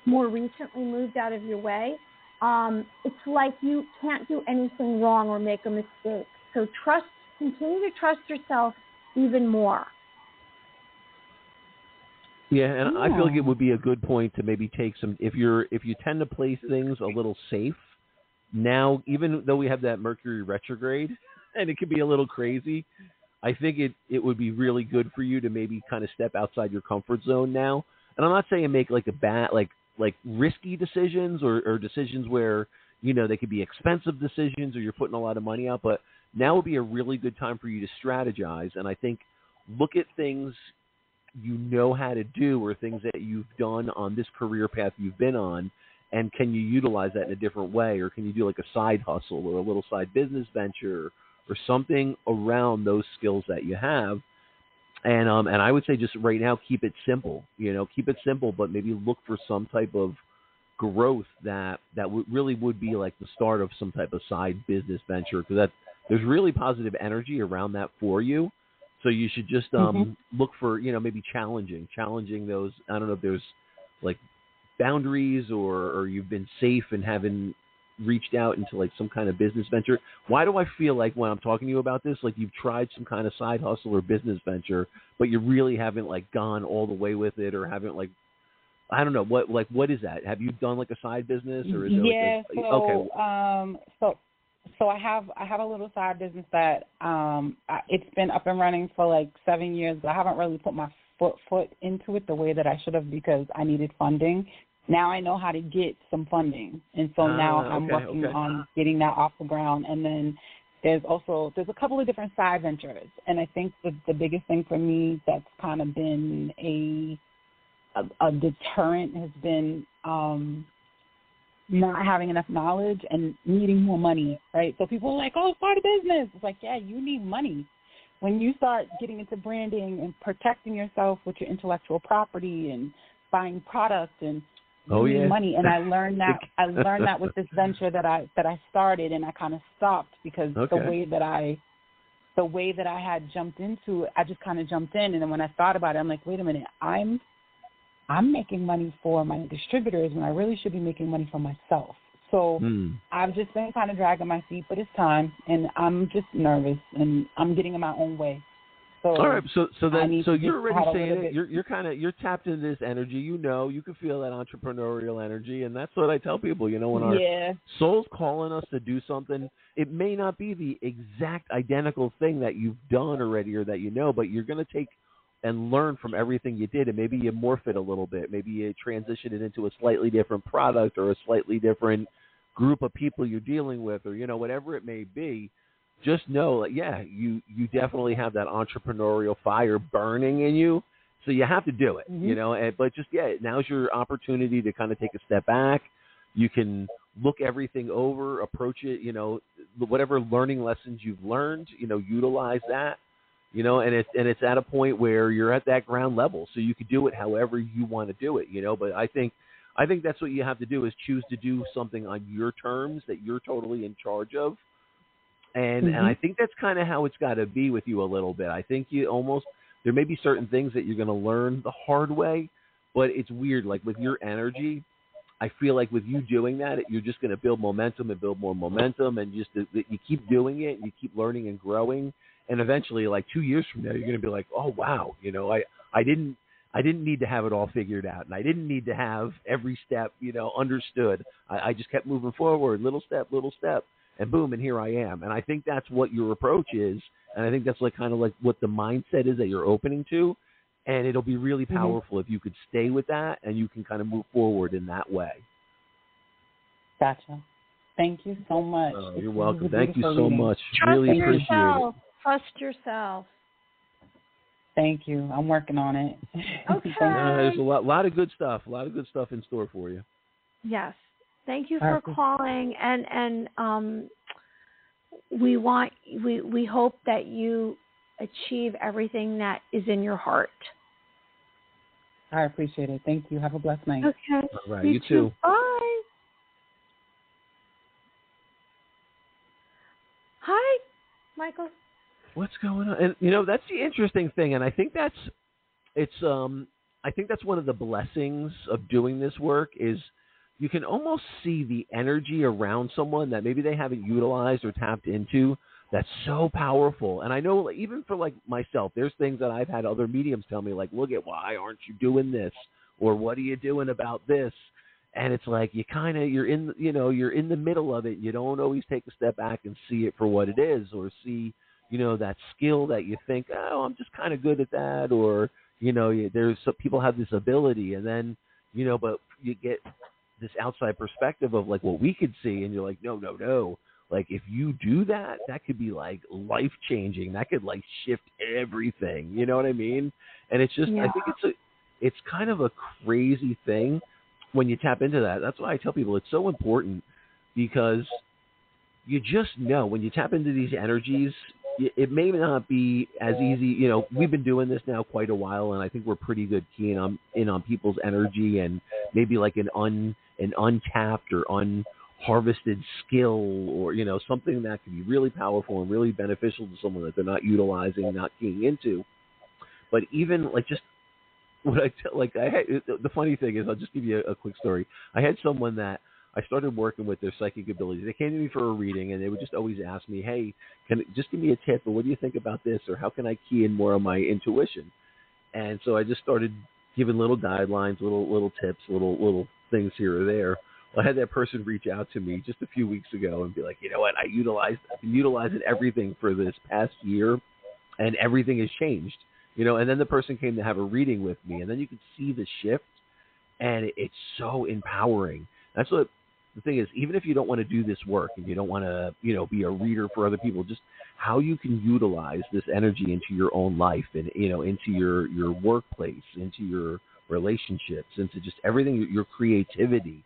more recently moved out of your way. It's like you can't do anything wrong or make a mistake. So continue to trust yourself even more. Yeah, and I feel like it would be a good point to maybe take some, if you tend to play things a little safe, now, even though we have that Mercury retrograde, and it could be a little crazy, I think it would be really good for you to maybe kind of step outside your comfort zone now. And I'm not saying make like a bad, like risky decisions or decisions where, they could be expensive decisions or you're putting a lot of money out, but now would be a really good time for you to strategize. And I think look at things you know how to do, or things that you've done on this career path you've been on, and can you utilize that in a different way, or can you do like a side hustle or a little side business venture or something around those skills that you have. And I would say just right now, keep it simple, keep it simple, but maybe look for some type of growth that really would be like the start of some type of side business venture, because there's really positive energy around that for you. So you should just look for, maybe challenging those. I don't know if there's like boundaries or you've been safe and haven't reached out into like some kind of business venture. Why do I feel like when I'm talking to you about this, like you've tried some kind of side hustle or business venture, but you really haven't like gone all the way with it, or haven't like, I don't know, what is that? Have you done like a side business, or is it So I have a little side business that it's been up and running for like 7 years, but I haven't really put my foot into it the way that I should have, because I needed funding. Now I know how to get some funding, and so now I'm working on getting that off the ground. And then there's a couple of different side ventures, and I think the biggest thing for me that's kind of been a deterrent has been not having enough knowledge and needing more money, right? So people are like, oh, start a business. It's like, yeah, you need money. When you start getting into branding and protecting yourself with your intellectual property and buying product and money. And I learned that with this venture that I started, and I kind of stopped because the way that I had jumped into it, I just kind of jumped in. And then when I thought about it, I'm like, wait a minute, I'm making money for my distributors when I really should be making money for myself. So I've just been kind of dragging my feet, but it's time, and I'm just nervous, and I'm getting in my own way. So all right, so you're already saying it. You're tapped into this energy. You can feel that entrepreneurial energy, and that's what I tell people. When our soul's calling us to do something, it may not be the exact identical thing that you've done already or that but you're going to take and learn from everything you did, and maybe you morph it a little bit. Maybe you transition it into a slightly different product or a slightly different group of people you're dealing with, or whatever it may be. Just know that you definitely have that entrepreneurial fire burning in you, so you have to do it. But just now's your opportunity to kind of take a step back. You can look everything over, approach it, whatever learning lessons you've learned, utilize that. And it's at a point where you're at that ground level, so you could do it however you want to do it, But I think that's what you have to do, is choose to do something on your terms that you're totally in charge of. And I think that's kind of how it's got to be with you a little bit. I think there may be certain things that you're going to learn the hard way, but it's weird. Like with your energy, I feel like with you doing that, you're just going to build momentum and build more momentum, and just you keep doing it, and you keep learning and growing. And eventually, like 2 years from now, you're going to be like, oh, wow, I didn't need to have it all figured out, and I didn't need to have every step, understood. I just kept moving forward, little step, and boom, and here I am. And I think that's what your approach is, and I think that's like kind of like what the mindset is that you're opening to, and it'll be really powerful if you could stay with that, and you can kind of move forward in that way. Gotcha. Thank you so much. Oh, you're welcome. Thank you so much. Really appreciate it. Trust yourself. Thank you. I'm working on it. Okay. There's a lot of good stuff. A lot of good stuff in store for you. Yes. Thank you for calling, and we hope that you achieve everything that is in your heart. I appreciate it. Thank you. Have a blessed night. Okay. All right. You too. Bye. Hi, Michael. What's going on? And that's the interesting thing, and I think that's one of the blessings of doing this work is you can almost see the energy around someone that maybe they haven't utilized or tapped into that's so powerful. And I know even for like myself, there's things that I've had other mediums tell me, like, look at, why aren't you doing this? Or what are you doing about this? And it's like you're in the middle of it. You don't always take a step back and see it for what it is, or see that skill that you think, oh, I'm just kind of good at that, or there's some people have this ability, and then but you get this outside perspective of like what we could see, and you're like, no, like if you do that, that could be like life changing. That could like shift everything. You know what I mean? And it's just, I think it's kind of a crazy thing when you tap into that. That's why I tell people it's so important, because you just know when you tap into these energies, it may not be as easy. We've been doing this now quite a while, and I think we're pretty good keying in on people's energy and maybe like an an untapped or unharvested skill, or something that can be really powerful and really beneficial to someone that they're not utilizing, not keying into. But even like just what the funny thing is, I'll just give you a quick story. I had someone that I started working with their psychic abilities. They came to me for a reading, and they would just always ask me, "Hey, just give me a tip, or what do you think about this, or how can I key in more on my intuition?" And so I just started giving little guidelines, little tips, little things here or there. Well, I had that person reach out to me just a few weeks ago and be like, "You know what? I've been utilizing everything for this past year, and everything has changed." And then the person came to have a reading with me, and then you could see the shift, and it's so empowering. That's what the thing is. Even if you don't want to do this work and you don't want to, be a reader for other people, just how you can utilize this energy into your own life and, into your workplace, into your relationships, into just everything, your creativity.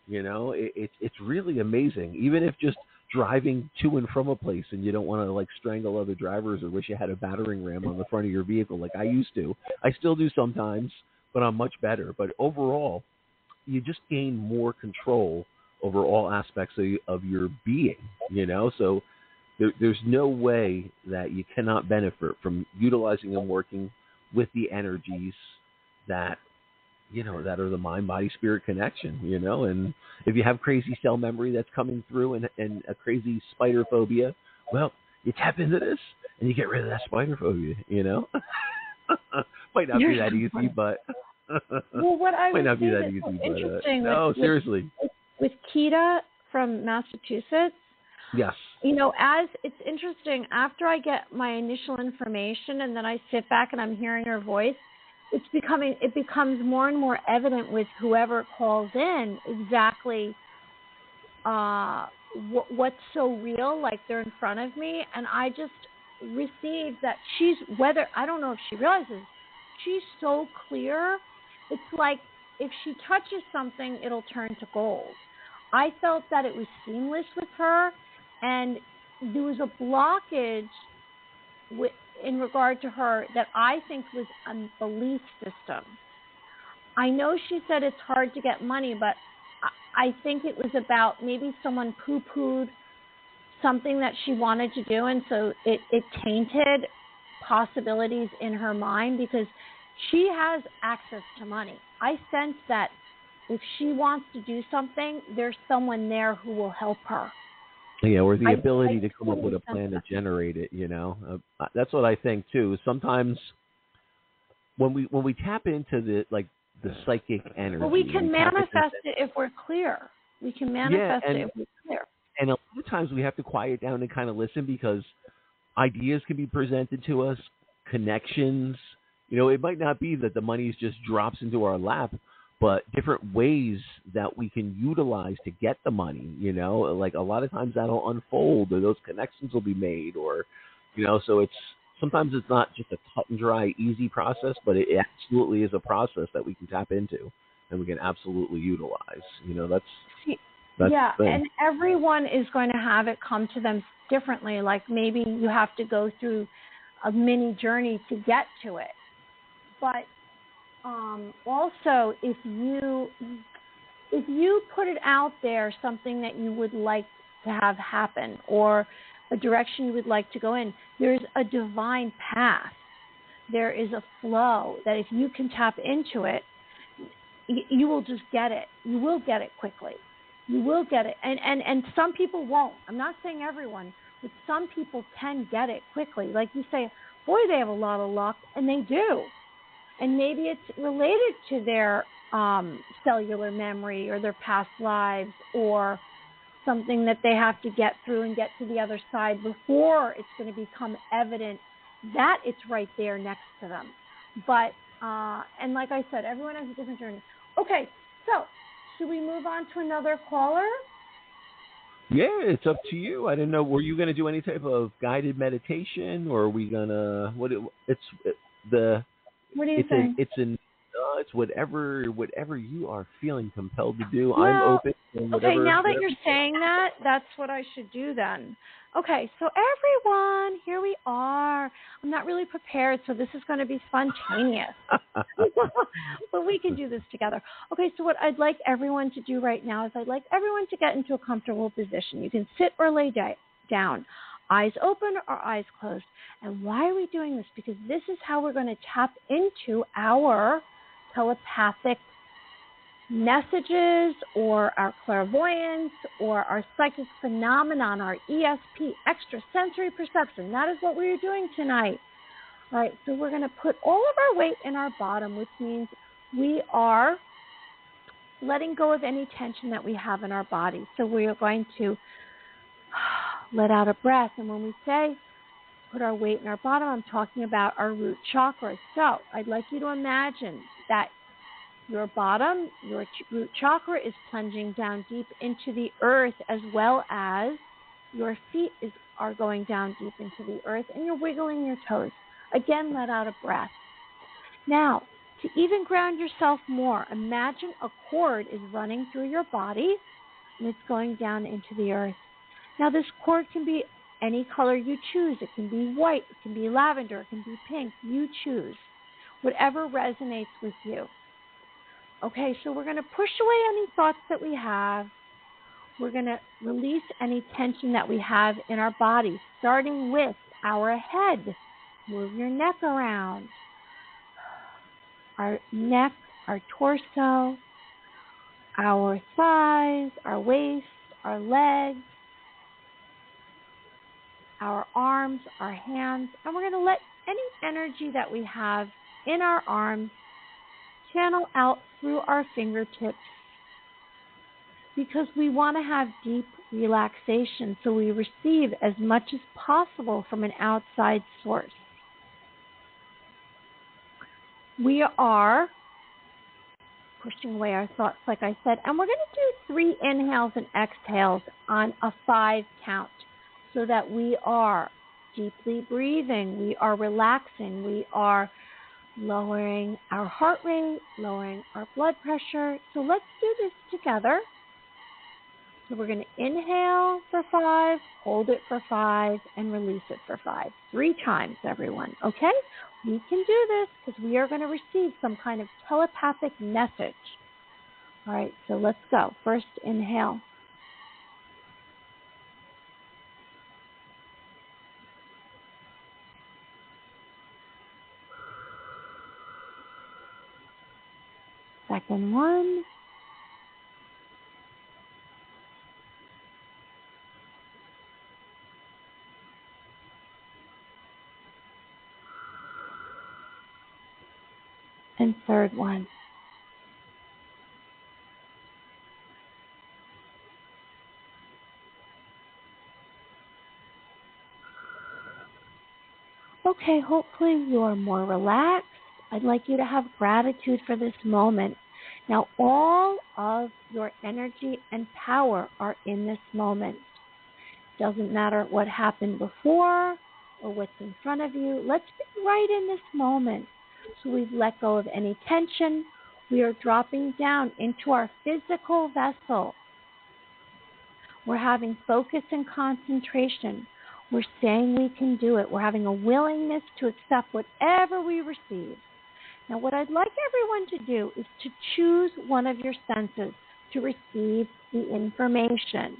It's really amazing. Even if just driving to and from a place and you don't want to like strangle other drivers or wish you had a battering ram on the front of your vehicle like I used to. I still do sometimes, but I'm much better. But overall, you just gain more control over all aspects of your being, So there's no way that you cannot benefit from utilizing and working with the energies that that are the mind, body, spirit connection, and if you have crazy cell memory that's coming through and a crazy spider phobia, well, you tap into this and you get rid of that spider phobia, Might not be that easy, but well, what I might not be that easy, interesting no, seriously. With Kita from Massachusetts, yes. As it's interesting, after I get my initial information and then I sit back and I'm hearing her voice, it becomes more and more evident with whoever calls in exactly what's so real, like they're in front of me, and I just received that I don't know if she realizes, she's so clear. It's like if she touches something, it'll turn to gold. I felt that it was seamless with her, and there was a blockage in regard to her that I think was a belief system. I know she said it's hard to get money, but I think it was about maybe someone poo-pooed something that she wanted to do, and so it tainted possibilities in her mind, because she has access to money. I sense that if she wants to do something, there's someone there who will help her. Yeah, or the ability to come up with a plan to generate it, That's what I think too. Sometimes when we tap into the psychic energy, well, we can manifest it if we're clear. We can manifest it if we're clear. And a lot of times we have to quiet down and kind of listen, because ideas can be presented to us, connections. It might not be that the money just drops into our lap, but different ways that we can utilize to get the money, like a lot of times that'll unfold, or those connections will be made, or, so sometimes it's not just a cut and dry, easy process, but it absolutely is a process that we can tap into and we can absolutely utilize. That's yeah, the thing. And everyone is going to have it come to them differently. Like maybe you have to go through a mini journey to get to it. But also, if you put it out there, something that you would like to have happen, or a direction you would like to go in, there's a divine path. There is a flow that if you can tap into it, you will just get it. You will get it quickly. You will get it. And some people won't. I'm not saying everyone, but some people can get it quickly. Like you say, boy, they have a lot of luck, and they do. And maybe it's related to their cellular memory or their past lives, or something that they have to get through and get to the other side before it's going to become evident that it's right there next to them. But, and like I said, everyone has a different journey. Okay, so should we move on to another caller? Yeah, it's up to you. I didn't know, were you going to do any type of guided meditation, or are we going to, What are you saying? it's whatever you are feeling compelled to do. Well, I'm open. Okay, now that you're saying that, that's what I should do then. Okay, so everyone, here we are. I'm not really prepared, so this is going to be spontaneous. But we can do this together. Okay, so what I'd like everyone to do right now is I'd like everyone to get into a comfortable position. You can sit or lay down, eyes open or eyes closed. And why are we doing this? Because this is how we're going to tap into our telepathic messages or our clairvoyance or our psychic phenomenon, our ESP, extrasensory perception. That is what we are doing tonight. All right, so we're going to put all of our weight in our bottom, which means we are letting go of any tension that we have in our body. So we are going to let out a breath. And when we say put our weight in our bottom, I'm talking about our root chakra. So I'd like you to imagine that your bottom, your root chakra is plunging down deep into the earth, as well as your feet are going down deep into the earth, and you're wiggling your toes. Again, let out a breath. Now, to even ground yourself more, imagine a cord is running through your body, and it's going down into the earth. Now, this cord can be any color you choose. It can be white, it can be lavender, it can be pink. You choose. Whatever resonates with you. Okay, so we're going to push away any thoughts that we have. We're going to release any tension that we have in our body, starting with our head. Move your neck around. Our neck, our torso, our thighs, our waist, our legs, our arms, our hands. And we're going to let any energy that we have in our arms channel out through our fingertips, because we want to have deep relaxation so we receive as much as possible from an outside source. We are pushing away our thoughts, like I said, and we're going to do 3 inhales and exhales on a 5 count so that we are deeply breathing, we are relaxing, we are lowering our heart rate, lowering our blood pressure. So let's do this together. So we're going to inhale for 5, hold it for 5, and release it for 5. 3 times, everyone, okay? We can do this because we are going to receive some kind of telepathic message. All right, so let's go. First, inhale. Second one. And third one. Okay, hopefully you are more relaxed. I'd like you to have gratitude for this moment. Now, all of your energy and power are in this moment. Doesn't matter what happened before or what's in front of you. Let's be right in this moment. So we've let go of any tension. We are dropping down into our physical vessel. We're having focus and concentration. We're saying we can do it. We're having a willingness to accept whatever we receive. Now, what I'd like everyone to do is to choose one of your senses to receive the information.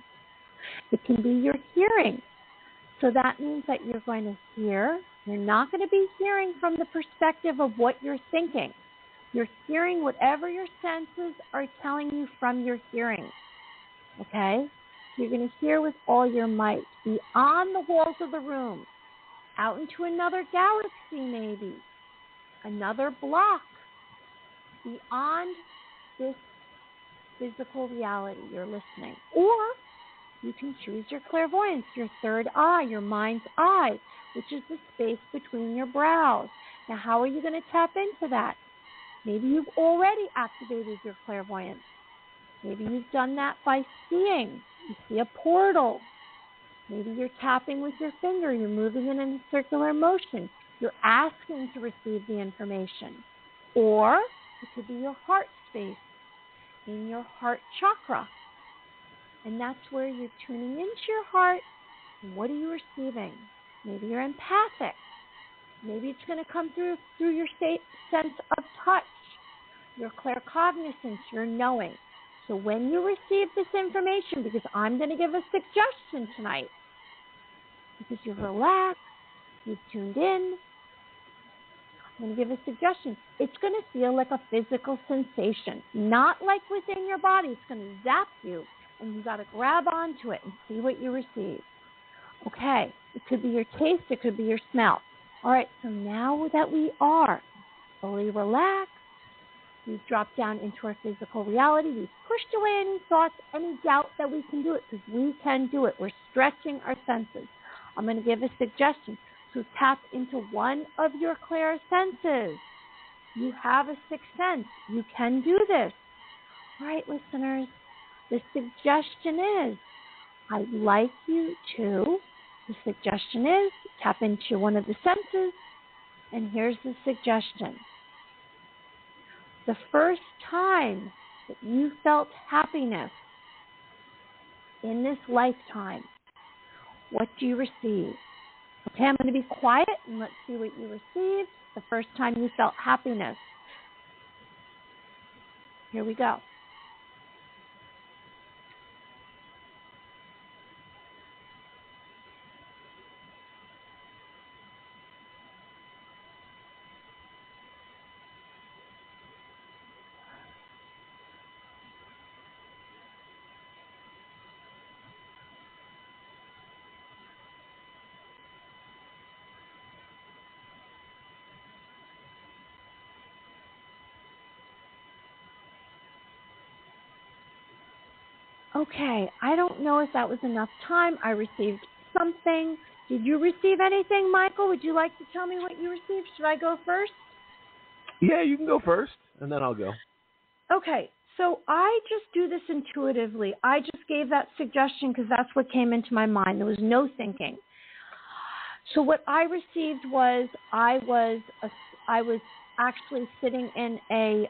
It can be your hearing. So that means that you're going to hear. You're not going to be hearing from the perspective of what you're thinking. You're hearing whatever your senses are telling you from your hearing. Okay? You're going to hear with all your might, beyond the walls of the room, out into another galaxy maybe, another block, beyond this physical reality you're listening. Or you can choose your clairvoyance, your third eye, your mind's eye, which is the space between your brows. Now, how are you going to tap into that? Maybe you've already activated your clairvoyance. Maybe you've done that by seeing. You see a portal. Maybe you're tapping with your finger. You're moving it in a circular motion. You're asking to receive the information. Or It could be your heart space, in your heart chakra. And that's where you're tuning into your heart. What are you receiving? Maybe you're empathic. Maybe it's going to come through your sense of touch, your claircognizance, your knowing. So when you receive this information, because I'm going to give a suggestion tonight, because you're relaxed, you've tuned in, I'm going to give a suggestion. It's going to feel like a physical sensation, not like within your body. It's going to zap you, and you got to grab onto it and see what you receive. Okay, it could be your taste, it could be your smell. All right, so now that we are fully relaxed, we've dropped down into our physical reality, we've pushed away any thoughts, any doubt that we can do it, because we can do it. We're stretching our senses. I'm going to give a suggestion. So tap into one of your clear senses. You have a sixth sense. You can do this. All right, listeners, the suggestion is, I'd like you to, the suggestion is, tap into one of the senses, and here's the suggestion. The first time that you felt happiness in this lifetime, what do you receive? Okay, I'm going to be quiet and let's see what you received the first time you felt happiness. Here we go. Okay, I don't know if that was enough time. I received something. Did you receive anything, Michael? Would you like to tell me what you received? Should I go first? Yeah, you can go first, and then I'll go. Okay, so I just do this intuitively. I just gave that suggestion because that's what came into my mind. There was no thinking. So what I received was I was actually sitting in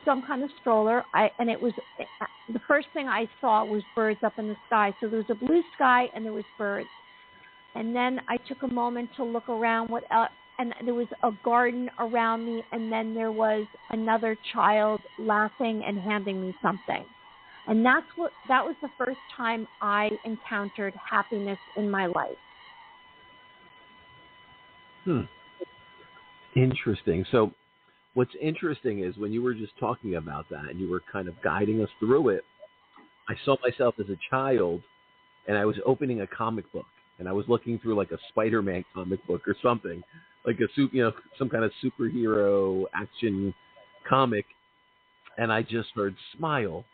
some kind of stroller, and it was the first thing I saw was birds up in the sky. So there was a blue sky and there was birds. And then I took a moment to look around and there was a garden around me, and then there was another child laughing and handing me something. And that was the first time I encountered happiness in my life. Interesting. So what's interesting is when you were just talking about that and you were kind of guiding us through it, I saw myself as a child, and I was opening a comic book, and I was looking through like a Spider-Man comic book or something, like some kind of superhero action comic, and I just heard smile,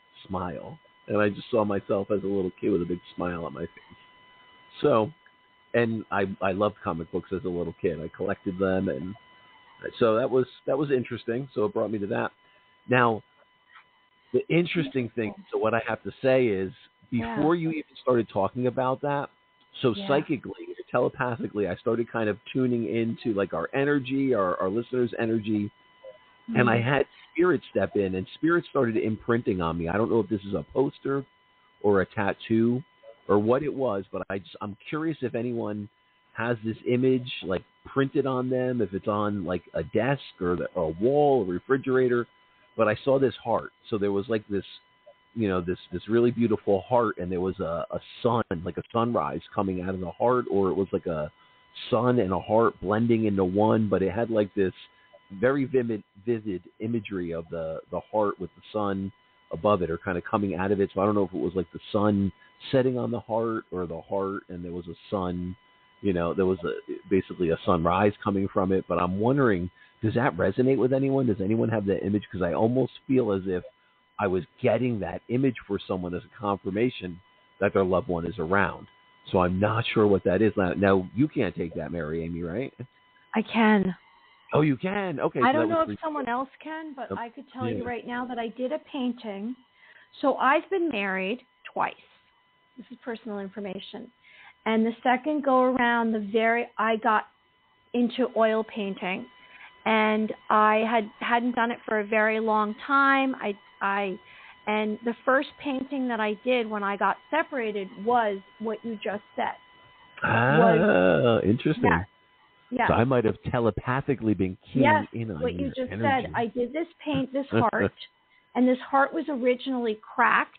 and I just saw myself as a little kid with a big smile on my face. So, and I loved comic books as a little kid. I collected them, and so that was interesting. So it brought me to that. Now, the interesting thing, so what I have to say is, before you even started talking about that, so psychically, telepathically, I started kind of tuning into like our energy, our listeners' energy, and I had Spirit step in, and Spirit started imprinting on me. I don't know if this is a poster or a tattoo or what it was, but I'm curious if anyone has this image like printed on them, if it's on like a desk or a wall, a refrigerator. But I saw this heart. So there was like this, this really beautiful heart, and there was a sun, like a sunrise coming out of the heart, or it was like a sun and a heart blending into one, but it had like this very vivid imagery of the heart with the sun above it, or kind of coming out of it. So I don't know if it was like the sun setting on the heart, or the heart and there was a sun, there was basically a sunrise coming from it. But I'm wondering, does that resonate with anyone? Does anyone have that image? Because I almost feel as if I was getting that image for someone as a confirmation that their loved one is around. So I'm not sure what that is. Now, you can't take that, Mary Amy, right? I can. Oh, you can? Okay. I don't know if someone else can, but I could tell you right now that I did a painting. So I've been married twice. This is personal information. And the second go around, I got into oil painting. and I hadn't done it for a very long time. And the first painting that I did when I got separated was what you just said. Interesting. Yes. So I might have telepathically been keying in on what you just energy. said. I did this heart, and this heart was originally cracked.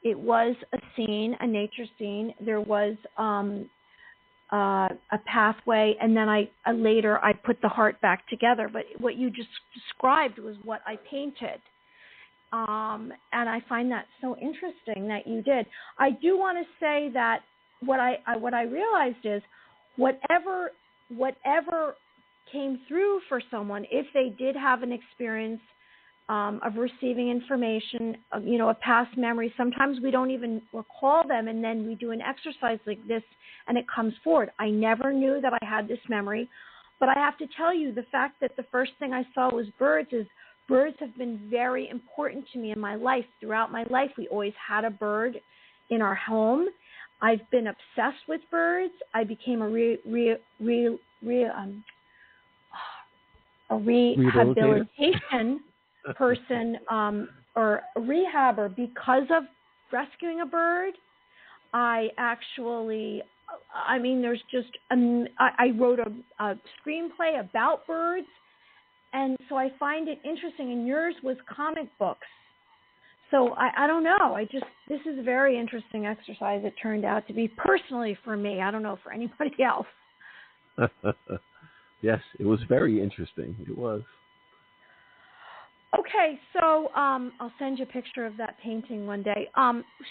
It was a scene, a nature scene. There was a pathway, and then I later put the heart back together. But what you just described was what I painted. And I find that so interesting that you did. I do want to say that what I realized is whatever came through for someone, if they did have an experience of receiving information, a past memory, sometimes we don't even recall them, and then we do an exercise like this and it comes forward. I never knew that I had this memory, but I have to tell you, the fact that the first thing I saw was birds have been very important to me in my life. Throughout my life, we always had a bird in our home. I've been obsessed with birds. I became a rehabilitation person or a rehabber because of rescuing a bird. I wrote a screenplay about birds. And so I find it interesting, and yours was comic books. So I don't know. This is a very interesting exercise it turned out to be personally for me. I don't know for anybody else. Yes, it was very interesting. It was. Okay, so I'll send you a picture of that painting one day.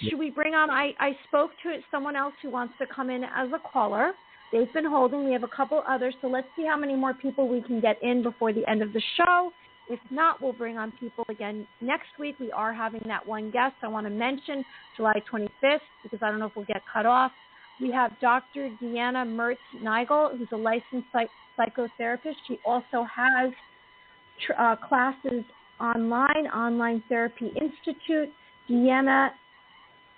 Should we bring on, I spoke to someone else who wants to come in as a caller. They've been holding. We have a couple others, so let's see how many more people we can get in before the end of the show. If not, we'll bring on people again next week. We are having that one guest I want to mention, July 25th, because I don't know if we'll get cut off. We have Dr. Deanna Mertz-Nigel, who's a licensed psychotherapist. She also has classes online Therapy Institute, Deanna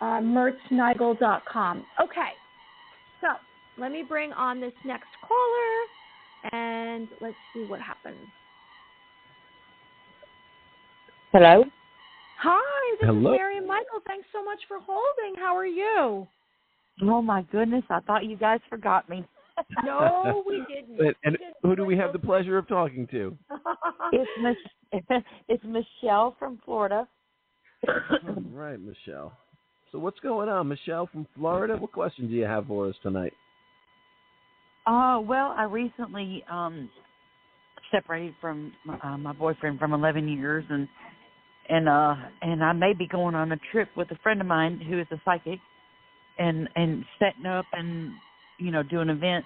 Mertz-Nigel.com. Okay, so let me bring on this next caller, and let's see what happens. Hello? Hi, this Hello. is Mary and Michael. Thanks so much for holding. How are you? Oh, my goodness. I thought you guys forgot me. No, we didn't. And who do we have the pleasure of talking to? It's Michelle from Florida. All right, Michelle. So what's going on, Michelle from Florida? What question do you have for us tonight? Well, I recently separated from my boyfriend from 11 years, and I may be going on a trip with a friend of mine who is a psychic, and setting up and do an event.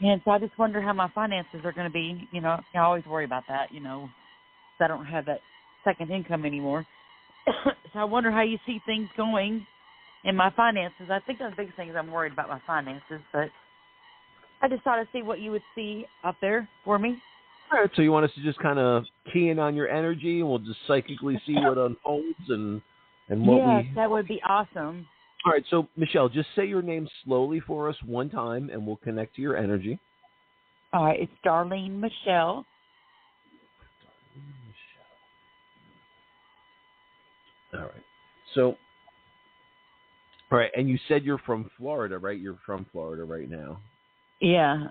And so I just wonder how my finances are going to be. I always worry about that. 'Cause I don't have that second income anymore. So I wonder how you see things going in my finances. I think the biggest thing is I'm worried about my finances, but I just thought I'd see what you would see out there for me. All right, so you want us to just kind of key in on your energy, and we'll just psychically see what unfolds and what Yes, that would be awesome. All right, so Michelle, just say your name slowly for us one time, and we'll connect to your energy. All right, it's Darlene Michelle. All right. So, all right, and you said you're from Florida, right? You're from Florida right now. Yeah.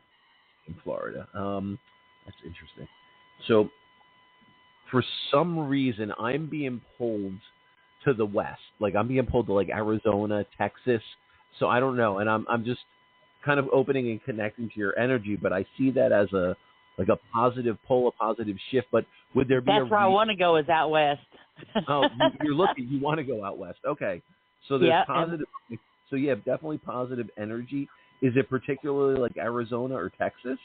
In Florida. That's interesting. So, for some reason, I'm being pulled to the west. Like, I'm being pulled to, like, Arizona, Texas. So, I don't know. And I'm just kind of opening and connecting to your energy, but I see that as a positive pull, a positive shift. But would there be That's where I want to go, is out west. Oh, you're looking. You want to go out west. Okay. So there's positive. So you have definitely positive energy. Is it particularly like Arizona or Texas?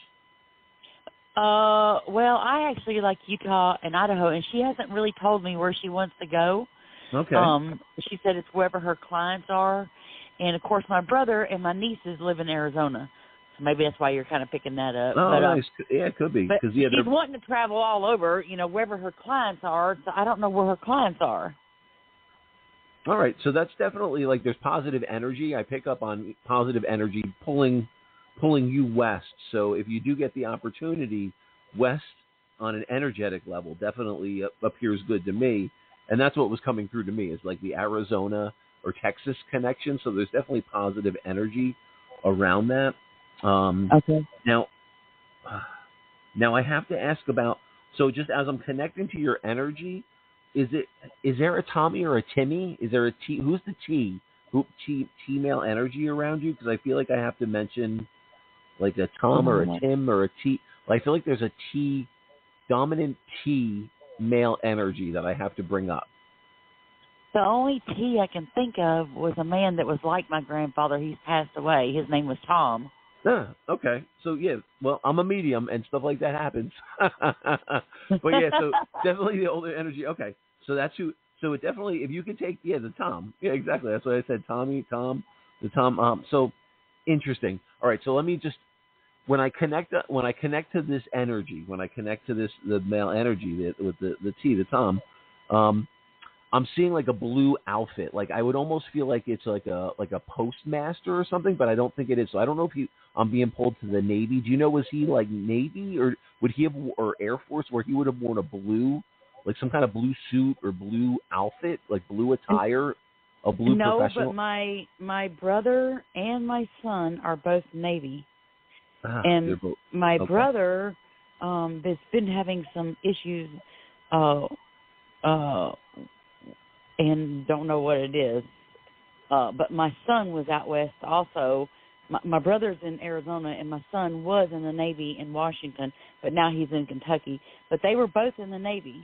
Well, I actually like Utah and Idaho, and she hasn't really told me where she wants to go. Okay. She said it's wherever her clients are, and of course my brother and my nieces live in Arizona, so maybe that's why you're kind of picking that up. Oh, but, nice. Yeah, it could be. But Yeah, she's wanting to travel all over, wherever her clients are. So I don't know where her clients are. All right, so that's definitely like there's positive energy. I pick up on positive energy pulling you west. So if you do get the opportunity, west on an energetic level definitely appears good to me. And that's what was coming through to me, is like the Arizona or Texas connection. So there's definitely positive energy around that. Okay. Now I have to ask about, so just as I'm connecting to your energy, is there a Tommy or a Timmy? Is there a T? Who's the T? T male energy around you? Because I feel like I have to mention like a Tom or a Tim or a T. I feel like there's a T, dominant T male energy that I have to bring up. The only T I can think of was a man that was like my grandfather. He's passed away. His name was Tom. Okay. So, yeah, well, I'm a medium and stuff like that happens. But, yeah, so definitely the older energy. Okay, so that's who. So it definitely, if you could take, the Tom. Yeah, exactly. That's what I said, Tommy, Tom, the Tom. So interesting. All right, so let me just, when I connect to this energy, when I connect to this, the male energy with the T, the Tom, I'm seeing like a blue outfit. Like I would almost feel like it's like a postmaster or something, but I don't think it is. So I don't know if I'm being pulled to the Navy. Do you know, was he like Navy or would he have, or Air Force, where he would have worn a blue, like some kind of blue suit or blue outfit, like blue attire, a blue professional? No, but my brother and my son are both Navy. And my brother has been having some issues and don't know what it is. But my son was out west also. My brother's in Arizona, and my son was in the Navy in Washington, but now he's in Kentucky. But they were both in the Navy.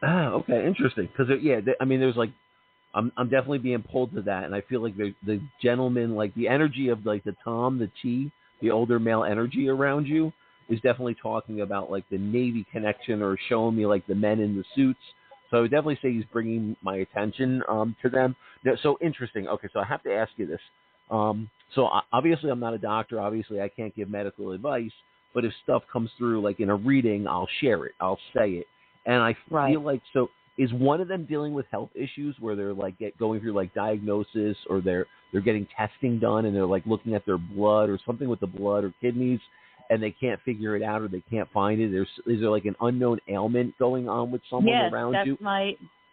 Okay, interesting. Because, there's like, I'm definitely being pulled to that, and I feel like the gentleman, like the energy of like the Tom, the T, the older male energy around you is definitely talking about like the Navy connection, or showing me like the men in the suits. So I would definitely say he's bringing my attention to them. So interesting. Okay, so I have to ask you this. So obviously I'm not a doctor. Obviously I can't give medical advice. But if stuff comes through like in a reading, I'll share it. I'll say it. And I feel like, so is one of them dealing with health issues where they're like going through like diagnosis, or they're getting testing done and they're like looking at their blood or something with the blood or kidneys, and they can't figure it out or they can't find it? Is there like an unknown ailment going on with someone around you?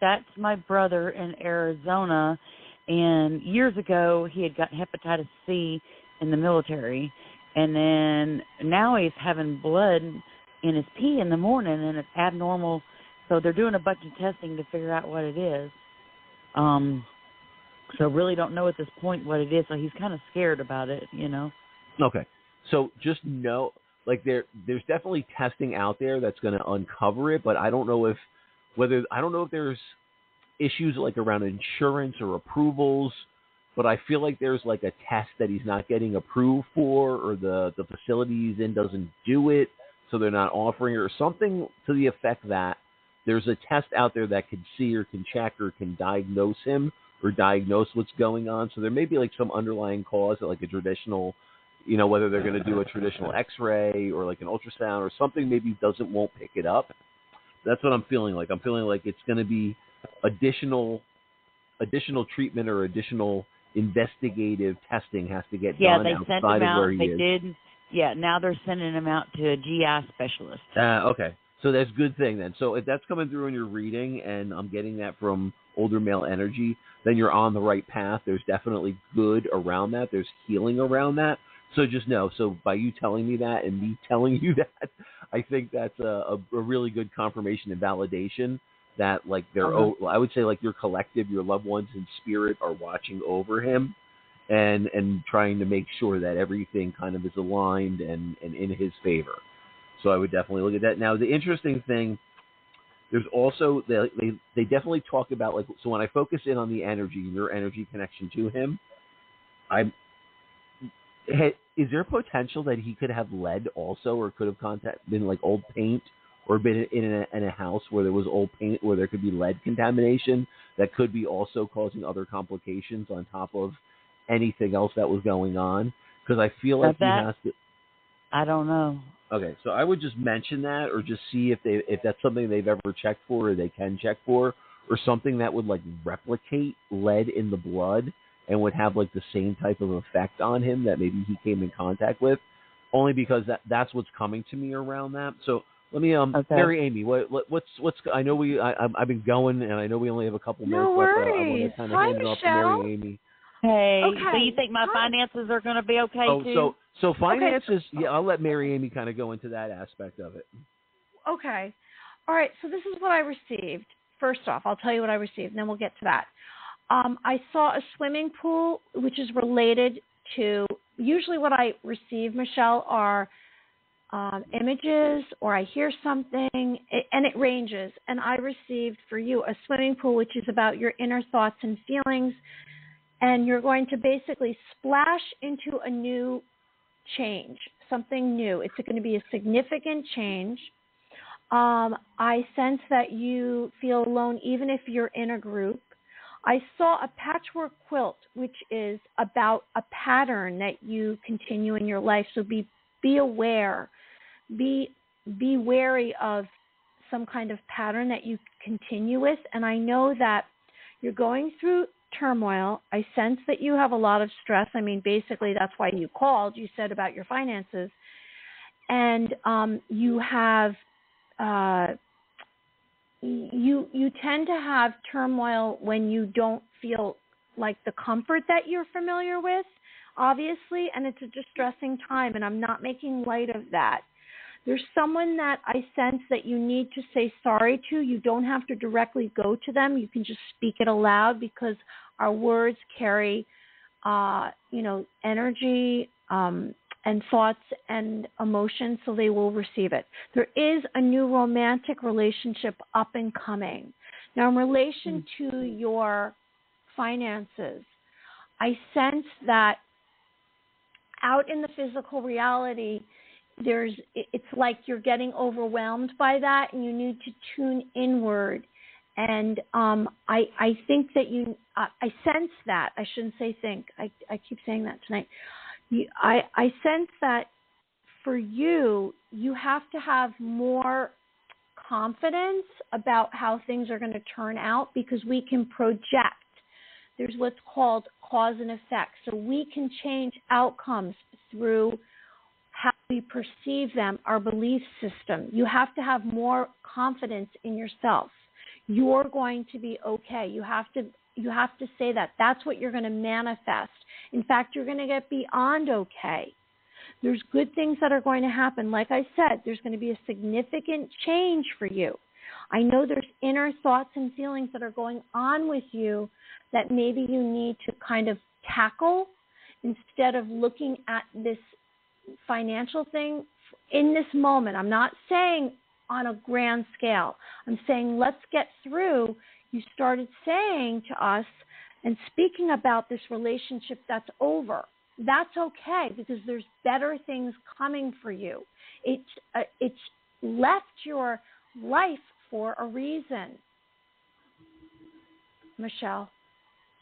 That's my brother in Arizona, and years ago he had gotten hepatitis C in the military, and then now he's having blood in his pee in the morning, and it's abnormal. So they're doing a bunch of testing to figure out what it is. So really don't know at this point what it is. So he's kind of scared about it, Okay. So just know, like there's definitely testing out there that's going to uncover it, but I don't know if there's issues like around insurance or approvals, but I feel like there's like a test that he's not getting approved for, or the facility he's in doesn't do it, so they're not offering it, or something to the effect that there's a test out there that can see or can check or can diagnose him or diagnose what's going on. So there may be like some underlying cause that like a traditional, whether they're going to do a traditional X-ray or like an ultrasound or something, maybe won't pick it up. That's what I'm feeling like. I'm feeling like it's going to be additional treatment or additional investigative testing has to get done outside of where he is. Yeah, now they're sending him out to a GI specialist. Okay. So that's a good thing then. So if that's coming through in your reading and I'm getting that from older male energy, then you're on the right path. There's definitely good around that. There's healing around that. So just know. So by you telling me that and me telling you that, I think that's a really good confirmation and validation that like I would say like your collective, your loved ones in spirit are watching over him and trying to make sure that everything kind of is aligned and in his favor. So I would definitely look at that. Now, the interesting thing, there's also, they definitely talk about, like, so when I focus in on the energy, your energy connection to him, is there potential that he could have lead also, or could have been like old paint, or been in a house where there was old paint, where there could be lead contamination that could be also causing other complications on top of anything else that was going on? Because I feel like he has to. I don't know. Okay, so I would just mention that, or just see if that's something they've ever checked for, or they can check for, or something that would like replicate lead in the blood and would have like the same type of effect on him that maybe he came in contact with, only because that's what's coming to me around that. So Let me Mary Amy, what's I know I've been going, and I know we only have a couple minutes left. I want to kind of hand it off to Mary Amy. Hey, so you think my finances are going to be okay too? So finances, yeah, I'll let Mary Amy kind of go into that aspect of it. Okay. All right, so this is what I received. First off, I'll tell you what I received, and then we'll get to that. I saw a swimming pool, which is related to, usually what I receive, Michelle, are images, or I hear something, and it ranges. And I received for you a swimming pool, which is about your inner thoughts and feelings, and you're going to basically splash into a new change, something new. It's going to be a significant change. I sense that you feel alone even if you're in a group. I saw a patchwork quilt, which is about a pattern that you continue in your life. So be aware. Be wary of some kind of pattern that you continue with. And I know that you're going through turmoil. I sense that you have a lot of stress. I mean, basically, that's why you called. You said about your finances. And you have you tend to have turmoil when you don't feel like the comfort that you're familiar with, obviously, and it's a distressing time, and I'm not making light of that. There's someone that I sense that you need to say sorry to. You don't have to directly go to them. You can just speak it aloud, because our words carry, energy and thoughts and emotions, so they will receive it. There is a new romantic relationship up and coming. Now, in relation to your finances, I sense that out in the physical reality, it's like you're getting overwhelmed by that, and you need to tune inward. And I think that I sense that. I shouldn't say think. I keep saying that tonight. I sense that for you, you have to have more confidence about how things are going to turn out, because we can project. There's what's called cause and effect. So we can change outcomes through how we perceive them, our belief system. You have to have more confidence in yourself. You're going to be okay. You have to say that. That's what you're going to manifest. In fact, you're going to get beyond okay. There's good things that are going to happen. Like I said, there's going to be a significant change for you. I know there's inner thoughts and feelings that are going on with you that maybe you need to kind of tackle instead of looking at this financial thing in this moment. I'm not saying on a grand scale. I'm saying let's get through. You started saying to us and speaking about this relationship that's over. That's okay, because there's better things coming for you. It's left your life for a reason. Michelle?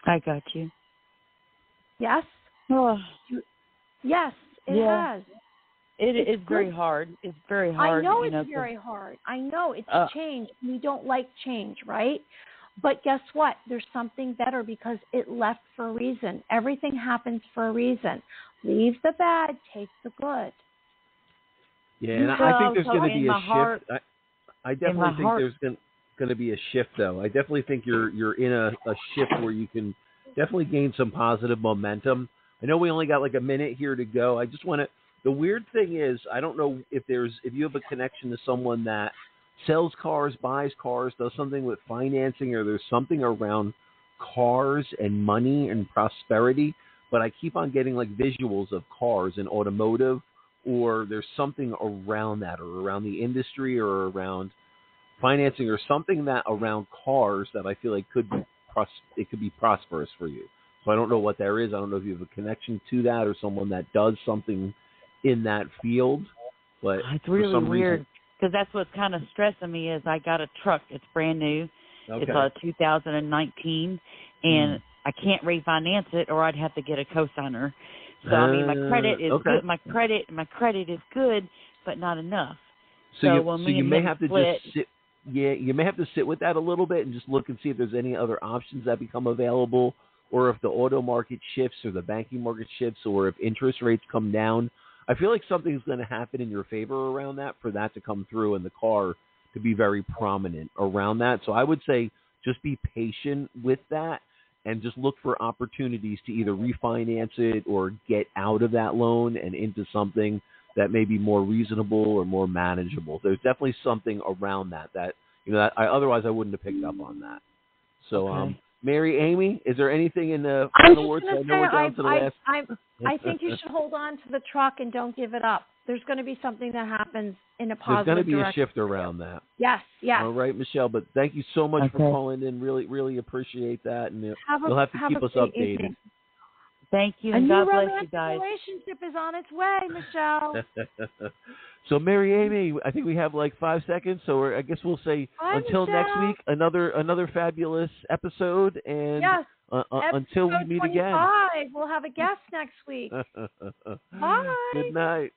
I got you. Yes? Oh. Yes, it has. It's very hard. It's very hard. I know it's very hard. I know it's change. We don't like change, right? But guess what? There's something better, because it left for a reason. Everything happens for a reason. Leave the bad, take the good. Yeah, and I think there's going to be a shift. I definitely think there's going to be a shift, though. I definitely think you're in a shift where you can definitely gain some positive momentum. I know we only got like a minute here to go. I just want to. The weird thing is, I don't know if you have a connection to someone that sells cars, buys cars, does something with financing, or there's something around cars and money and prosperity, but I keep on getting like visuals of cars and automotive, or there's something around that, or around the industry, or around financing, or something that around cars that I feel like could be prosperous for you. So I don't know what there is. I don't know if you have a connection to that, or someone that does something in that field. But it's really weird. Because that's what's kind of stressing me is I got a truck. It's brand new. Okay. It's 2019, and I can't refinance it, or I'd have to get a cosigner. So I mean, my credit is good. My credit is good, but not enough. So you may have to just sit. Yeah, you may have to sit with that a little bit and just look and see if there's any other options that become available, or if the auto market shifts, or the banking market shifts, or if interest rates come down. I feel like something's going to happen in your favor around that for that to come through and the car to be very prominent around that. So I would say just be patient with that and just look for opportunities to either refinance it or get out of that loan and into something that may be more reasonable or more manageable. There's definitely something around that otherwise I wouldn't have picked up on that. So, Mary Amy, is there anything in the final words? I know we're down to the last. I think you should hold on to the truck and don't give it up. There's going to be something that happens in a positive direction. There's going to be direction. a shift around that. Yes. All right, Michelle, but thank you so much for calling in. Really, really appreciate that. And you'll have to keep us updated. Evening. Thank you, and God bless you guys. A relationship is on its way, Michelle. So, Mary Amy, I think we have like 5 seconds, so I guess we'll say until Michelle. next week, another fabulous episode, and until we meet 25. again. We'll have a guest next week. Bye. Good night.